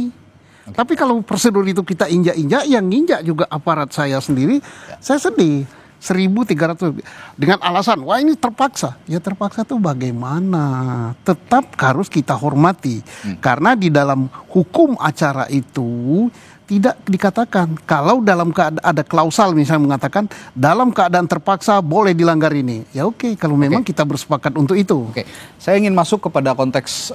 Tapi kalau prosedur itu kita injak-injak, yang nginjak juga aparat saya sendiri, saya sedih. 1.300 dengan alasan, wah ini terpaksa. Ya terpaksa tuh bagaimana? Tetap harus kita hormati. Karena di dalam hukum acara itu tidak dikatakan. Kalau dalam keadaan ada klausal misalnya mengatakan, dalam keadaan terpaksa boleh dilanggar ini. Ya oke, kalau memang kita bersepakat untuk itu. Saya ingin masuk kepada konteks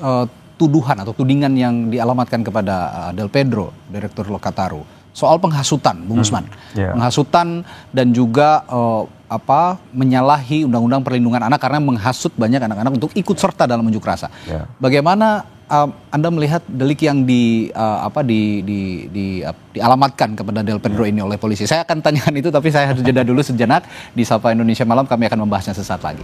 tuduhan atau tudingan yang dialamatkan kepada Del Pedro, Direktur Lokataru, soal penghasutan, Bung Usman, penghasutan dan juga menyalahi Undang-Undang Perlindungan Anak karena menghasut banyak anak-anak untuk ikut serta dalam unjuk rasa. Bagaimana Anda melihat delik yang dialamatkan kepada Del Pedro ini oleh polisi? Saya akan tanyakan itu, tapi saya harus jeda dulu sejenak. Di Sapa Indonesia Malam kami akan membahasnya sesaat lagi.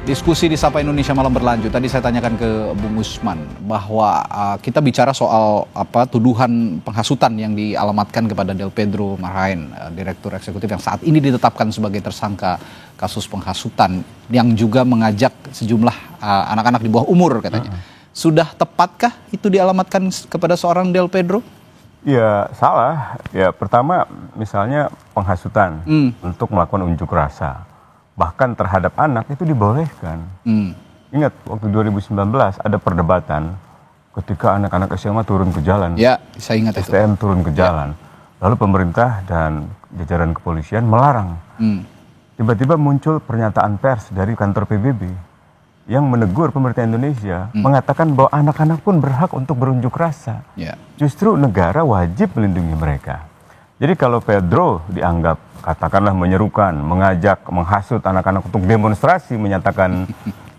Diskusi di Sapa Indonesia Malam berlanjut. Tadi saya tanyakan ke Bung Usman bahwa kita bicara soal tuduhan penghasutan yang dialamatkan kepada Del Pedro Marhain, Direktur Eksekutif yang saat ini ditetapkan sebagai tersangka kasus penghasutan yang juga mengajak sejumlah anak-anak di bawah umur katanya. Sudah tepatkah itu dialamatkan kepada seorang Del Pedro? Ya salah. Ya pertama misalnya penghasutan untuk melakukan unjuk rasa. Bahkan terhadap anak itu dibolehkan. Ingat waktu 2019 ada perdebatan ketika anak-anak SMA turun ke jalan. Ya, saya ingat itu. STM turun ke jalan. Lalu pemerintah dan jajaran kepolisian melarang. Tiba-tiba muncul pernyataan pers dari kantor PBB yang menegur pemerintah Indonesia, mengatakan bahwa anak-anak pun berhak untuk berunjuk rasa. Justru negara wajib melindungi mereka. Jadi kalau Pedro dianggap katakanlah menyerukan, mengajak, menghasut anak-anak untuk demonstrasi, menyatakan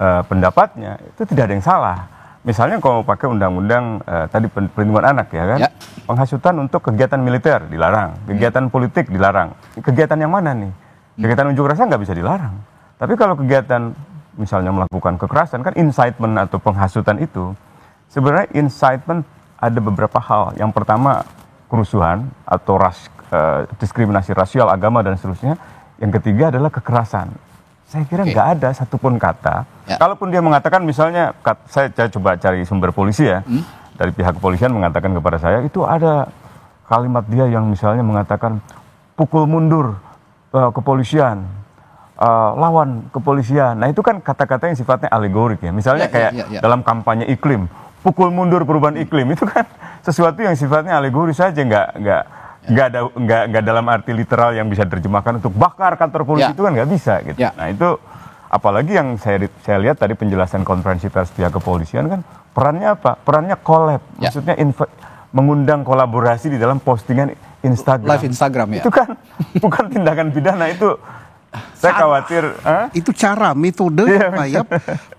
pendapatnya itu tidak ada yang salah. Misalnya kalau pakai undang-undang tadi perlindungan anak ya kan, penghasutan untuk kegiatan militer dilarang, kegiatan politik dilarang. Kegiatan yang mana nih? Kegiatan unjuk rasa nggak bisa dilarang. Tapi kalau kegiatan misalnya melakukan kekerasan kan incitement atau penghasutan itu sebenarnya incitement ada beberapa hal. Yang pertama kerusuhan atau diskriminasi rasial, agama dan seterusnya. Yang ketiga adalah kekerasan. Saya kira nggak ada satupun kata. Kalaupun dia mengatakan misalnya, saya coba cari sumber polisi ya, dari pihak kepolisian mengatakan kepada saya, itu ada kalimat dia yang misalnya mengatakan pukul mundur kepolisian, lawan kepolisian. Nah itu kan kata-kata yang sifatnya alegorik ya. Misalnya kayak dalam kampanye iklim, pukul mundur perubahan iklim, itu kan sesuatu yang sifatnya alegoris saja, nggak dalam arti literal yang bisa diterjemahkan untuk bakar kantor polisi, itu kan nggak bisa gitu. Nah itu apalagi yang saya lihat tadi penjelasan konferensi pers pihak kepolisian kan perannya apa? Perannya collab, maksudnya mengundang kolaborasi di dalam postingan Instagram. Live Instagram ya. Itu kan bukan tindakan pidana itu. Saya khawatir. Itu cara, metode supaya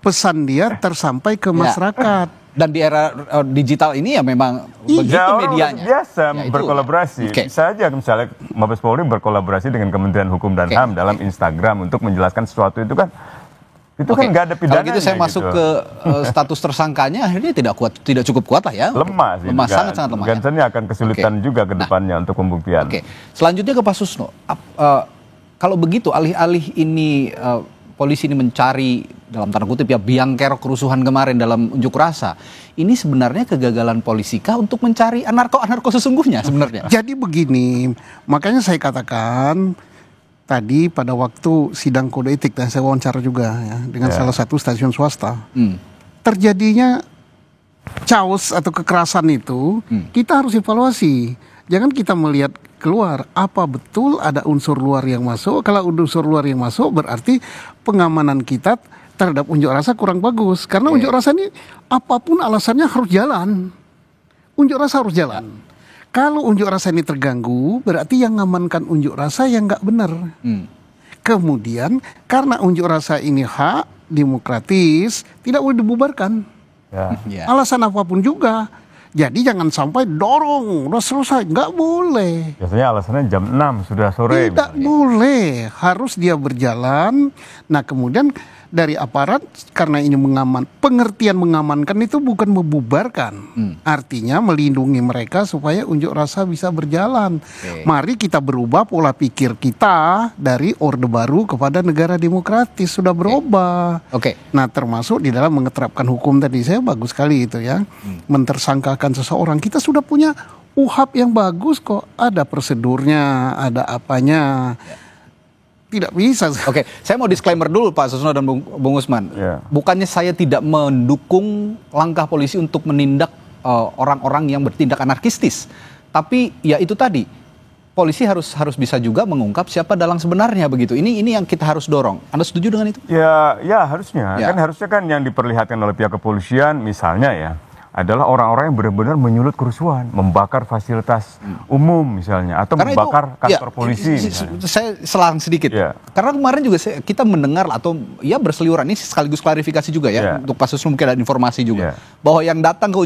pesan dia tersampai ke masyarakat. Dan di era digital ini ya memang begitu medianya. Biasa berkolaborasi. Bisa aja misalnya Mabes Polri berkolaborasi dengan Kementerian Hukum dan HAM dalam Instagram untuk menjelaskan sesuatu itu kan nggak ada pidananya. Kalau gitu saya masuk ke status tersangkanya akhirnya tidak cukup kuat lah ya. Lemah sih. Sangat lemah. Gansannya akan kesulitan juga ke depannya untuk pembuktian. Selanjutnya ke Pak Susno. Kalau begitu alih-alih ini polisi ini mencari dalam tanda kutip ya biang kerok kerusuhan kemarin dalam unjuk rasa, ini sebenarnya kegagalan polisi kah untuk mencari anarko sesungguhnya sebenarnya? Jadi begini, makanya saya katakan tadi pada waktu sidang kode etik dan saya wawancara juga ya dengan salah satu stasiun swasta, terjadinya chaos atau kekerasan itu kita harus evaluasi. Jangan kita melihat keluar, apa betul ada unsur luar yang masuk. Kalau unsur luar yang masuk berarti pengamanan kita terhadap unjuk rasa kurang bagus. Karena unjuk rasa ini apapun alasannya harus jalan. Unjuk rasa harus jalan. Kalau unjuk rasa ini terganggu, berarti yang mengamankan unjuk rasa yang nggak benar. Kemudian karena unjuk rasa ini hak demokratis, tidak boleh dibubarkan. Alasan apapun juga. Jadi jangan sampai dorong, udah selesai, nggak boleh. Biasanya alasannya jam 6 sudah sore. Tidak boleh, harus dia berjalan. Nah kemudian dari aparat, karena ini pengertian mengamankan itu bukan membubarkan. Artinya melindungi mereka supaya unjuk rasa bisa berjalan. Mari kita berubah pola pikir kita dari Orde Baru kepada negara demokratis, sudah berubah. Nah termasuk di dalam mengeterapkan hukum tadi, saya bagus sekali itu ya. Mentersangkakan seseorang, kita sudah punya UHAP yang bagus kok. Ada prosedurnya, ada apanya. Tidak bisa. Saya mau disclaimer dulu Pak Susno dan Bung Usman. Bukannya saya tidak mendukung langkah polisi untuk menindak orang-orang yang bertindak anarkistis. Tapi ya itu tadi, polisi harus bisa juga mengungkap siapa dalang sebenarnya begitu. Ini yang kita harus dorong. Anda setuju dengan itu? Ya harusnya. Kan harusnya kan yang diperlihatkan oleh pihak kepolisian misalnya ya adalah orang-orang yang benar-benar menyulut kerusuhan, membakar fasilitas umum misalnya, atau karena membakar kantor polisi. Saya selang sedikit, karena kemarin juga kita mendengar atau ya berseliweran, ini sekaligus klarifikasi juga ya, untuk kasus mungkin ada informasi juga, bahwa yang datang ke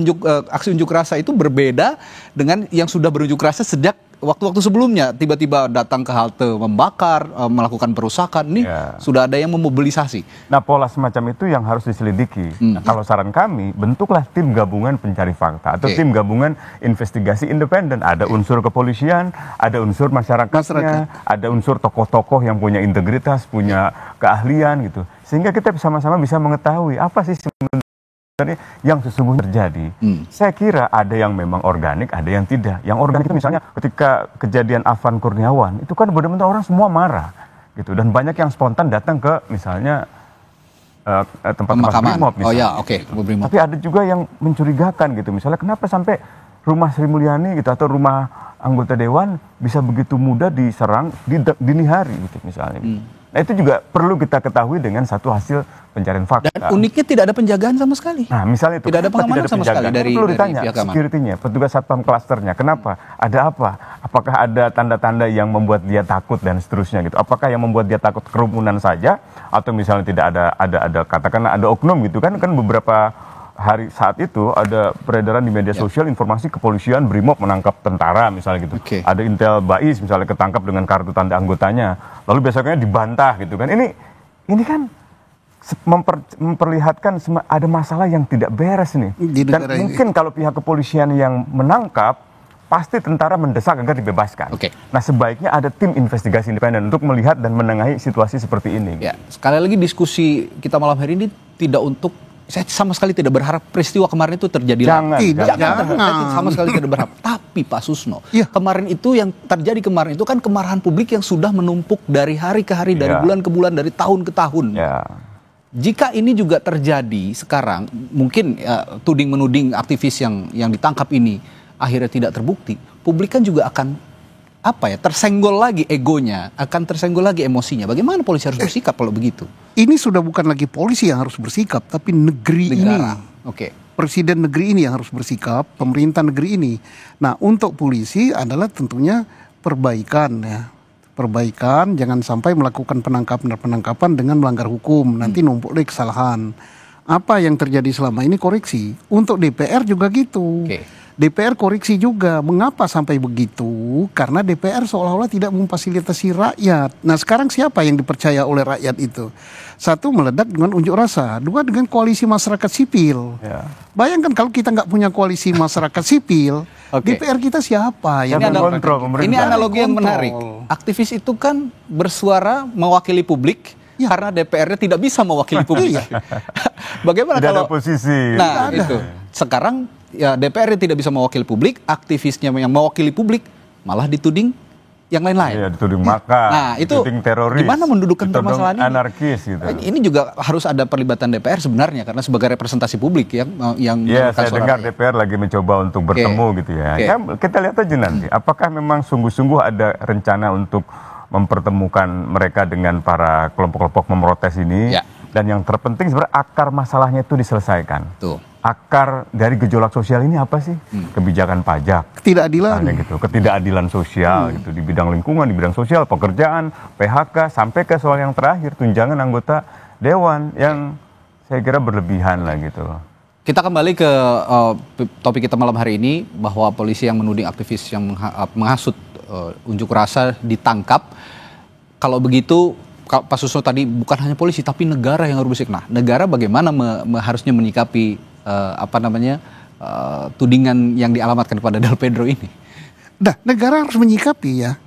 aksi unjuk rasa itu berbeda dengan yang sudah berunjuk rasa sejak waktu-waktu sebelumnya, tiba-tiba datang ke halte membakar, melakukan perusakan, ini sudah ada yang memobilisasi. Nah pola semacam itu yang harus diselidiki. Nah, kalau saran kami, bentuklah tim gabungan pencari fakta atau tim gabungan investigasi independen. Ada unsur kepolisian, ada unsur masyarakatnya, ada unsur tokoh-tokoh yang punya integritas, punya keahlian gitu. Sehingga kita sama-sama bisa mengetahui apa sih sebenarnya yang sesungguhnya terjadi. Saya kira ada yang memang organik, ada yang tidak. Yang organik itu misalnya ketika kejadian Afan Kurniawan, itu kan benar-benar orang semua marah gitu, dan banyak yang spontan datang ke misalnya tempat-tempat Brimob misalnya. Tapi ada juga yang mencurigakan gitu, misalnya kenapa sampai rumah Sri Mulyani gitu atau rumah anggota dewan bisa begitu mudah diserang di dini hari gitu misalnya. Nah itu juga perlu kita ketahui dengan satu hasil pencarian fakta. Dan uniknya tidak ada penjagaan sama sekali. Nah misalnya itu. Tidak ada pengamanan sama sekali dari perlu ditanya security-nya, petugas satpam klasternya. Kenapa? Ada apa? Apakah ada tanda-tanda yang membuat dia takut dan seterusnya gitu? Apakah yang membuat dia takut kerumunan saja, atau misalnya tidak ada katakanlah ada oknum gitu kan beberapa hari saat itu ada peredaran di media sosial informasi kepolisian Brimob menangkap tentara misalnya gitu. Ada Intel Bais misalnya ketangkap dengan kartu tanda anggotanya. Lalu besoknya dibantah gitu kan. Ini kan memperlihatkan ada masalah yang tidak beres nih. Dan mungkin kalau pihak kepolisian yang menangkap, pasti tentara mendesak agar dibebaskan. Nah, sebaiknya ada tim investigasi independen untuk melihat dan menengahi situasi seperti ini. Ya, sekali lagi diskusi kita malam hari ini tidak untuk, saya sama sekali tidak berharap peristiwa kemarin itu terjadi lagi. Jangan. Saya sama sekali tidak berharap. Tapi Pak Susno, kemarin itu yang terjadi kemarin itu kan kemarahan publik yang sudah menumpuk dari hari ke hari, dari bulan ke bulan, dari tahun ke tahun. Jika ini juga terjadi sekarang, mungkin tuding-menuding aktivis yang ditangkap ini akhirnya tidak terbukti, publik kan juga akan tersenggol lagi egonya, akan tersenggol lagi emosinya. Bagaimana polisi harus bersikap kalau begitu? Ini sudah bukan lagi polisi yang harus bersikap, tapi negara ini. Presiden negeri ini yang harus bersikap, pemerintah negeri ini. Nah, untuk polisi adalah tentunya perbaikan ya. Perbaikan, jangan sampai melakukan penangkapan dengan melanggar hukum, nanti numpuk lagi kesalahan. Apa yang terjadi selama ini koreksi. Untuk DPR juga gitu. DPR koreksi juga. Mengapa sampai begitu? Karena DPR seolah-olah tidak memfasilitasi rakyat. Nah, sekarang siapa yang dipercaya oleh rakyat itu? Satu, meledak dengan unjuk rasa. Dua, dengan koalisi masyarakat sipil. Bayangkan kalau kita nggak punya koalisi masyarakat sipil, DPR kita siapa? Ini analogi yang menarik. Aktivis itu kan bersuara mewakili publik, karena DPR-nya tidak bisa mewakili publik. Bagaimana tidak kalau ada posisi? Nah, itu. Sekarang ya DPR tidak bisa mewakili publik, aktivisnya yang mewakili publik malah dituding yang lain-lain. Iya, dituding makar, nah, itu dituding teroris, gimana mendudukkan permasalahan ini? Anarkis gitu. Ini juga harus ada perlibatan DPR sebenarnya, karena sebagai representasi publik yang saya dengar DPR lagi mencoba untuk bertemu gitu ya. Ya. Kita lihat aja nanti, apakah memang sungguh-sungguh ada rencana untuk mempertemukan mereka dengan para kelompok-kelompok memprotes ini. Dan yang terpenting sebenarnya akar masalahnya itu diselesaikan. Akar dari gejolak sosial ini apa sih? Kebijakan pajak, ketidakadilan gitu, ketidakadilan sosial gitu di bidang lingkungan, di bidang sosial, pekerjaan, PHK, sampai ke soal yang terakhir tunjangan anggota dewan yang saya kira berlebihan lah gitu. Kita kembali ke topik kita malam hari ini, bahwa polisi yang menuding aktivis yang menghasut unjuk rasa ditangkap. Kalau begitu, Pak Susno tadi bukan hanya polisi tapi negara yang harus bersikap. Nah, negara bagaimana harusnya menyikapi tudingan yang dialamatkan kepada Del Pedro ini? Nah, negara harus menyikapi ya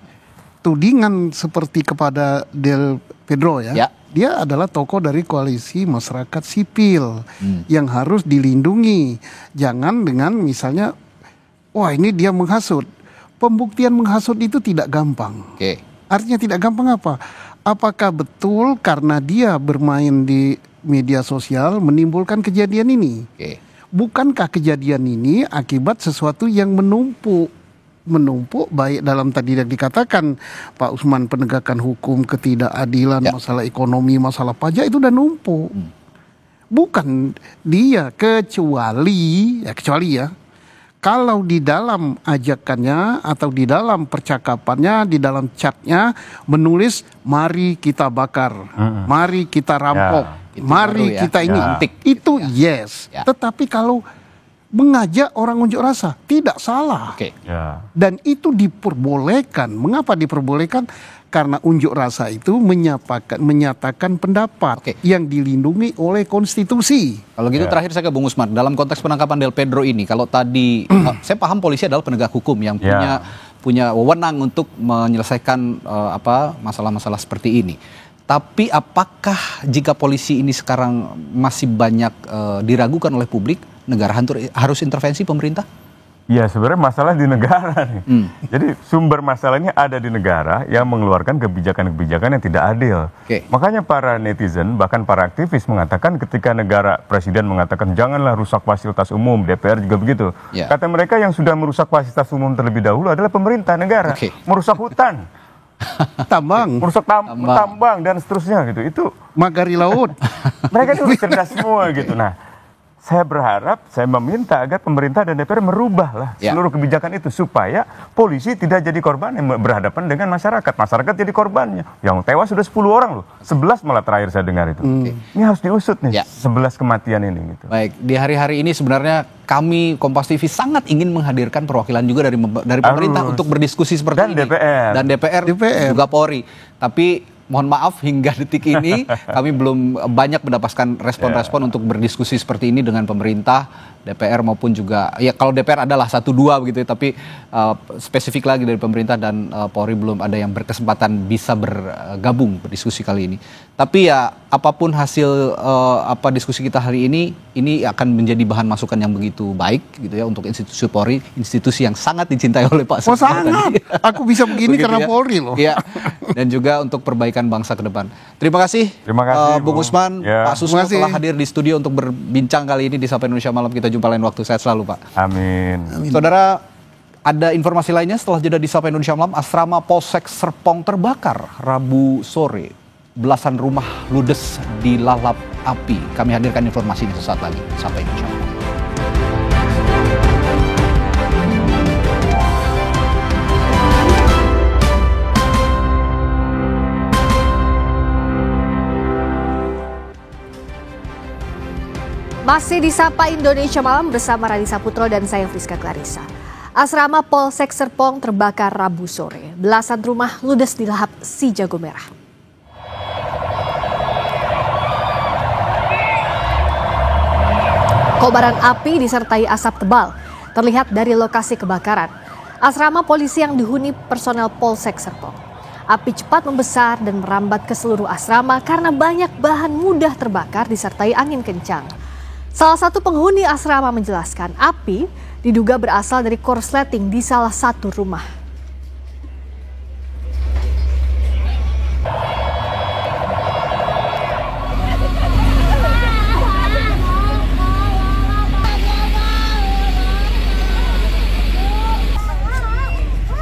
tudingan seperti kepada Del Pedro ya. Dia adalah tokoh dari koalisi masyarakat sipil yang harus dilindungi. Jangan dengan misalnya, wah ini dia menghasut. Pembuktian menghasut itu tidak gampang. Artinya tidak gampang apa? Apakah betul karena dia bermain di media sosial menimbulkan kejadian ini? Bukankah kejadian ini akibat sesuatu yang menumpuk baik dalam tadi yang dikatakan Pak Usman, penegakan hukum, ketidakadilan, masalah ekonomi, masalah pajak itu udah numpuk. Bukan dia kecuali ya kalau di dalam ajakannya atau di dalam percakapannya, di dalam chatnya menulis mari kita bakar, mari kita rampok, mari kita ini, itu yes. Tetapi kalau mengajak orang unjuk rasa tidak salah, dan itu diperbolehkan. Mengapa diperbolehkan? Karena unjuk rasa itu menyatakan pendapat yang dilindungi oleh konstitusi. Kalau gitu terakhir saya ke Bung Usman, dalam konteks penangkapan Del Pedro ini, kalau tadi saya paham polisi adalah penegak hukum yang punya wewenang untuk menyelesaikan masalah-masalah seperti ini. Tapi apakah jika polisi ini sekarang masih banyak diragukan oleh publik, negara harus intervensi pemerintah? Ya, sebenarnya masalah di negara nih. Jadi sumber masalahnya ada di negara yang mengeluarkan kebijakan-kebijakan yang tidak adil. Makanya para netizen, bahkan para aktivis mengatakan ketika presiden mengatakan janganlah rusak fasilitas umum, DPR juga begitu. Kata mereka yang sudah merusak fasilitas umum terlebih dahulu adalah pemerintah negara. Merusak hutan, merusak tambang dan seterusnya gitu. Itu magari laut. Mereka itu cerdas semua gitu. Nah, saya berharap, saya meminta agar pemerintah dan DPR merubahlah seluruh kebijakan itu supaya polisi tidak jadi korban yang berhadapan dengan masyarakat. Masyarakat jadi korbannya. Yang tewas sudah 10 orang loh. 11 malah terakhir saya dengar itu. Ini harus diusut nih, 11 kematian ini. Gitu. Baik, di hari-hari ini sebenarnya kami Kompas TV sangat ingin menghadirkan perwakilan juga dari pemerintah untuk berdiskusi seperti ini. Dan DPR juga Polri. Tapi mohon maaf hingga detik ini kami belum banyak mendapatkan respon-respon untuk berdiskusi seperti ini dengan pemerintah, DPR maupun juga ya kalau DPR adalah 1-2 begitu ya, tapi spesifik lagi dari pemerintah dan Polri belum ada yang berkesempatan bisa bergabung berdiskusi kali ini. Tapi ya apapun hasil diskusi kita hari ini akan menjadi bahan masukan yang begitu baik gitu ya untuk institusi Polri, institusi yang sangat dicintai oleh Pak Setio. Sangat. Aku bisa begini karena Polri loh. Iya. Dan juga untuk perbaikan bangsa ke depan. Terima kasih Bung Usman, Pak Susno telah hadir di studio untuk berbincang kali ini di Sapa Indonesia Malam. Kita jumpa lain waktu. Sehat selalu Pak. Amin. Saudara, ada informasi lainnya setelah jeda di Sapa Indonesia Malam. Asrama Polsek Serpong terbakar Rabu sore. Belasan rumah ludes dilalap api. Kami hadirkan informasi ini sesaat lagi. Sapa Indonesia Malam. Masih di Sapa Indonesia Malam bersama Radisa Putro dan saya Friska Clarissa. Asrama Polsek Serpong terbakar Rabu sore. Belasan rumah ludes dilahap si jago merah. Kobaran api disertai asap tebal terlihat dari lokasi kebakaran. Asrama polisi yang dihuni personel Polsek Serpong. Api cepat membesar dan merambat ke seluruh asrama karena banyak bahan mudah terbakar disertai angin kencang. Salah satu penghuni asrama menjelaskan api diduga berasal dari korsleting di salah satu rumah.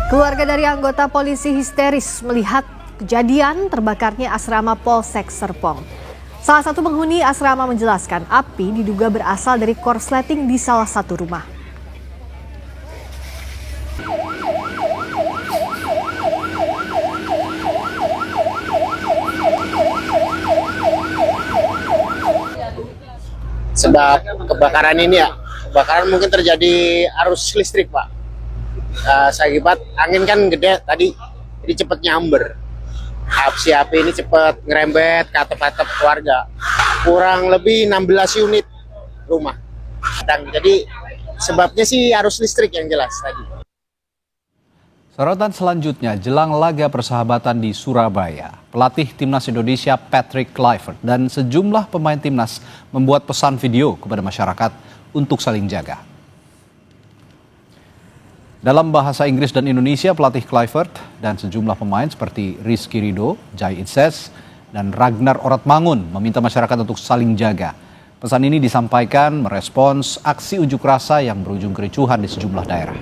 Keluarga dari anggota polisi histeris melihat kejadian terbakarnya asrama Polsek Serpong. Salah satu penghuni asrama menjelaskan api diduga berasal dari korsleting di salah satu rumah. Sebab kebakaran ini kebakaran mungkin terjadi arus listrik Pak. Akibat angin kan gede tadi, jadi cepat nyamber. Si api ini cepat ngerembet ke atap-atap keluarga. Kurang lebih 16 unit rumah. Dan jadi sebabnya sih arus listrik yang jelas tadi. Sorotan selanjutnya, jelang laga persahabatan di Surabaya, pelatih Timnas Indonesia Patrick Kluivert dan sejumlah pemain Timnas membuat pesan video kepada masyarakat untuk saling jaga. Dalam bahasa Inggris dan Indonesia, pelatih Kluivert dan sejumlah pemain seperti Rizky Ridho, Jai Itses, dan Ragnar Oratmangun meminta masyarakat untuk saling jaga. Pesan ini disampaikan merespons aksi unjuk rasa yang berujung kericuhan di sejumlah daerah.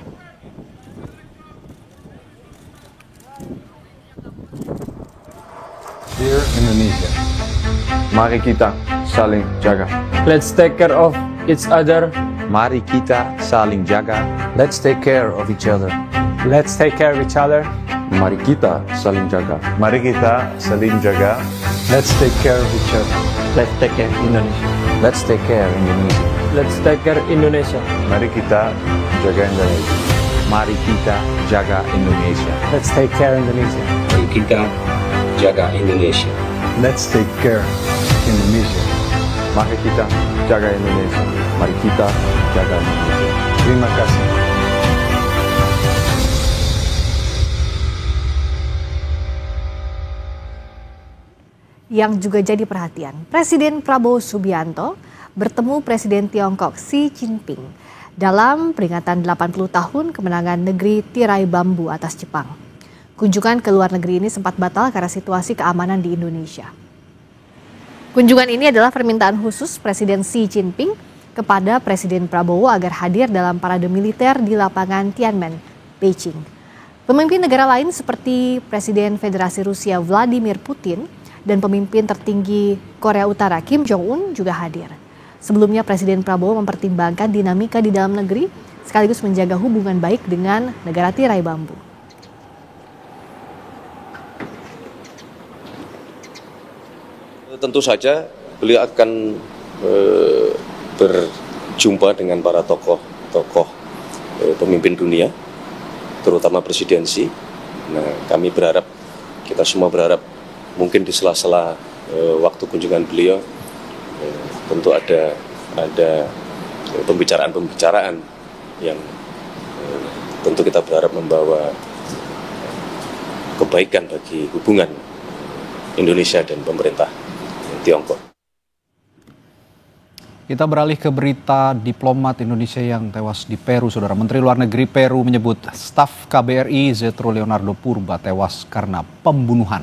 Dear Indonesia, mari kita saling jaga. Let's take care of each other. Mari kita saling jaga. Let's take care of each other. Let's take care of each other. Mari kita saling jaga. Mari kita saling jaga. Let's take care of each other. Let's take care Indonesia. Let's take care Indonesia. Let's take care Indonesia. Mari kita jaga Indonesia. Mari kita jaga Indonesia. Let's take care Indonesia. Mari kita jaga Indonesia. Let's take care Indonesia. Mari kita jaga Indonesia. Mari kita jaga Indonesia. Terima kasih. Yang juga jadi perhatian, Presiden Prabowo Subianto bertemu Presiden Tiongkok Xi Jinping dalam peringatan 80 tahun kemenangan negeri tirai bambu atas Jepang. Kunjungan ke luar negeri ini sempat batal karena situasi keamanan di Indonesia. Kunjungan ini adalah permintaan khusus Presiden Xi Jinping kepada Presiden Prabowo agar hadir dalam parade militer di lapangan Tiananmen, Beijing. Pemimpin negara lain seperti Presiden Federasi Rusia Vladimir Putin dan pemimpin tertinggi Korea Utara Kim Jong-un juga hadir. Sebelumnya Presiden Prabowo mempertimbangkan dinamika di dalam negeri sekaligus menjaga hubungan baik dengan negara tirai bambu. Tentu saja beliau akan berjumpa dengan para tokoh pemimpin dunia, terutama presidensi. Nah, kami berharap, kita semua berharap mungkin di sela-sela waktu kunjungan beliau tentu ada pembicaraan yang tentu kita berharap membawa kebaikan bagi hubungan Indonesia dan pemerintah Tiongkok. Kita beralih ke berita diplomat Indonesia yang tewas di Peru, Saudara. Menteri Luar Negeri Peru menyebut staf KBRI Zetro Leonardo Purba tewas karena pembunuhan.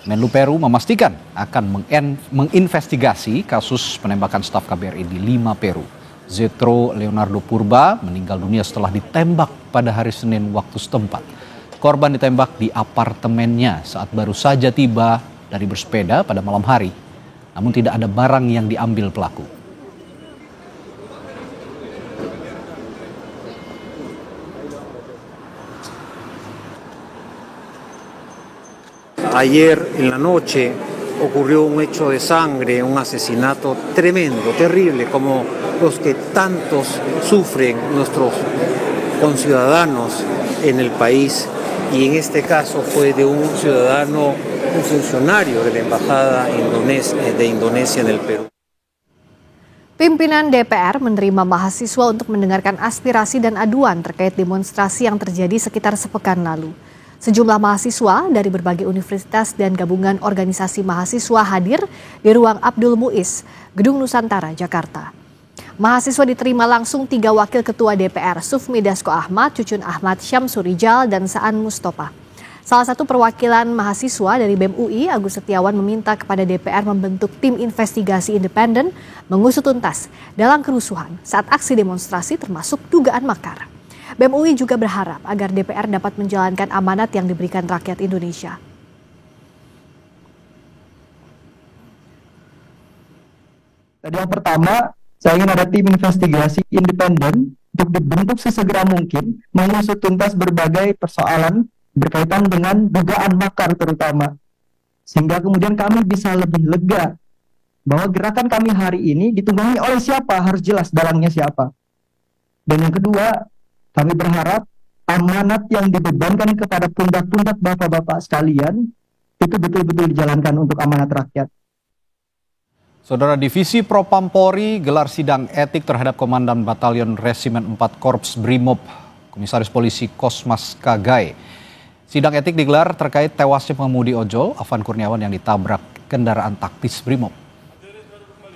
Menlu Peru memastikan akan menginvestigasi kasus penembakan staf KBRI di Lima, Peru. Zetro Leonardo Purba meninggal dunia setelah ditembak pada hari Senin waktu setempat. Korban ditembak di apartemennya saat baru saja tiba dari bersepeda pada malam hari. Namun tidak ada barang yang diambil pelaku. Ayer en la noche ocurrió un hecho de sangre, un asesinato tremendo, terrible, como los que tantos sufren nuestros conciudadanos en el país, y en este caso fue de un ciudadano, un funcionario de la Embajada de Indonesia en el Perú. Pimpinan DPR menerima mahasiswa untuk mendengarkan aspirasi dan aduan terkait demonstrasi yang terjadi sekitar sepekan lalu. Sejumlah mahasiswa dari berbagai universitas dan gabungan organisasi mahasiswa hadir di ruang Abdul Muiz, Gedung Nusantara, Jakarta. Mahasiswa diterima langsung 3 wakil ketua DPR, Sufmi Dasko Ahmad, Cucun Ahmad Syamsurijal, dan Saan Mustafa. Salah satu perwakilan mahasiswa dari BEM UI, Agus Setiawan, meminta kepada DPR membentuk tim investigasi independen mengusut tuntas dalam kerusuhan saat aksi demonstrasi termasuk dugaan makar. BEM UI juga berharap agar DPR dapat menjalankan amanat yang diberikan rakyat Indonesia. Tadi yang pertama, saya ingin ada tim investigasi independen untuk dibentuk sesegera mungkin mengusut tuntas berbagai persoalan berkaitan dengan dugaan makar terutama. Sehingga kemudian kami bisa lebih lega bahwa gerakan kami hari ini ditunggangi oleh siapa, harus jelas dalangnya siapa. Dan yang kedua, kami berharap amanat yang dibebankan kepada pundak-pundak bapak-bapak sekalian itu betul-betul dijalankan untuk amanat rakyat. Saudara, Divisi Propampori gelar sidang etik terhadap Komandan Batalion Resimen 4 Korps Brimob, Komisaris Polisi Kosmas Kagai. Sidang etik digelar terkait tewasnya pengemudi ojol Afan Kurniawan yang ditabrak kendaraan taktis Brimob.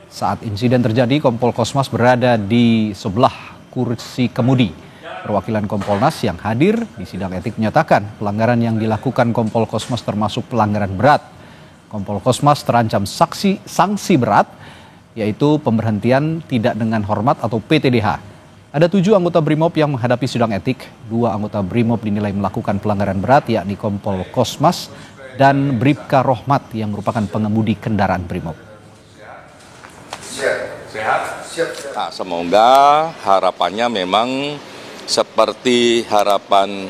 Saat insiden terjadi, Kompol Kosmas berada di sebelah kursi kemudi. Perwakilan Kompolnas yang hadir di sidang etik menyatakan pelanggaran yang dilakukan Kompol Kosmas termasuk pelanggaran berat. Kompol Kosmas terancam sanksi berat, yaitu pemberhentian tidak dengan hormat atau PTDH. Ada 7 anggota Brimob yang menghadapi sidang etik. 2 anggota Brimob dinilai melakukan pelanggaran berat, yakni Kompol Kosmas dan Bribka Rohmat yang merupakan pengemudi kendaraan Brimob. Nah, semoga harapannya memang seperti harapan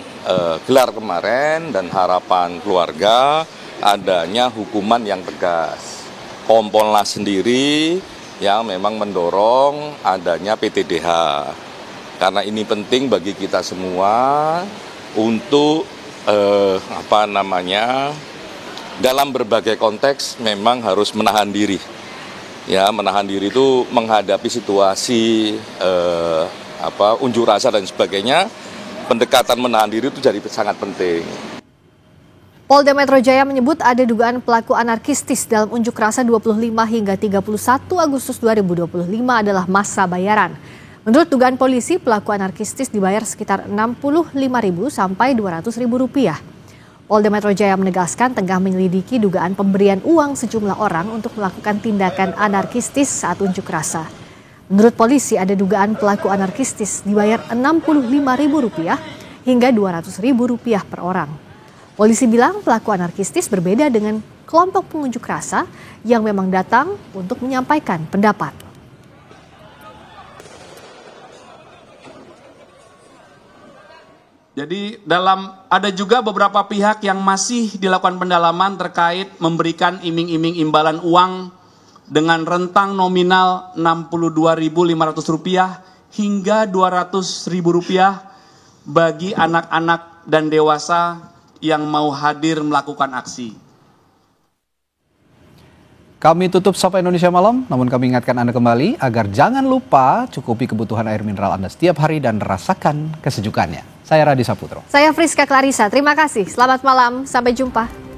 gelar kemarin dan harapan keluarga, adanya hukuman yang tegas. Kompolnas sendiri yang memang mendorong adanya PTDH. Karena ini penting bagi kita semua untuk dalam berbagai konteks memang harus menahan diri. Ya, menahan diri itu menghadapi situasi unjuk rasa dan sebagainya. Pendekatan menahan diri itu jadi sangat penting. Polda Metro Jaya menyebut ada dugaan pelaku anarkistis dalam unjuk rasa 25 hingga 31 Agustus 2025 adalah massa bayaran. Menurut dugaan polisi, pelaku anarkistis dibayar sekitar Rp65.000 sampai Rp200.000. Polda Metro Jaya menegaskan tengah menyelidiki dugaan pemberian uang sejumlah orang untuk melakukan tindakan anarkistis saat unjuk rasa. Menurut polisi, ada dugaan pelaku anarkistis dibayar Rp65.000 hingga Rp200.000 per orang. Polisi bilang pelaku anarkistis berbeda dengan kelompok pengunjuk rasa yang memang datang untuk menyampaikan pendapat. Jadi ada juga beberapa pihak yang masih dilakukan pendalaman terkait memberikan iming-iming imbalan uang dengan rentang nominal Rp62.500 hingga Rp200.000 bagi anak-anak dan dewasa yang mau hadir melakukan aksi. Kami tutup Sapa Indonesia Malam, namun kami ingatkan Anda kembali agar jangan lupa cukupi kebutuhan air mineral Anda setiap hari dan rasakan kesejukannya. Saya Radi Saputro. Saya Friska Clarissa, terima kasih. Selamat malam, sampai jumpa.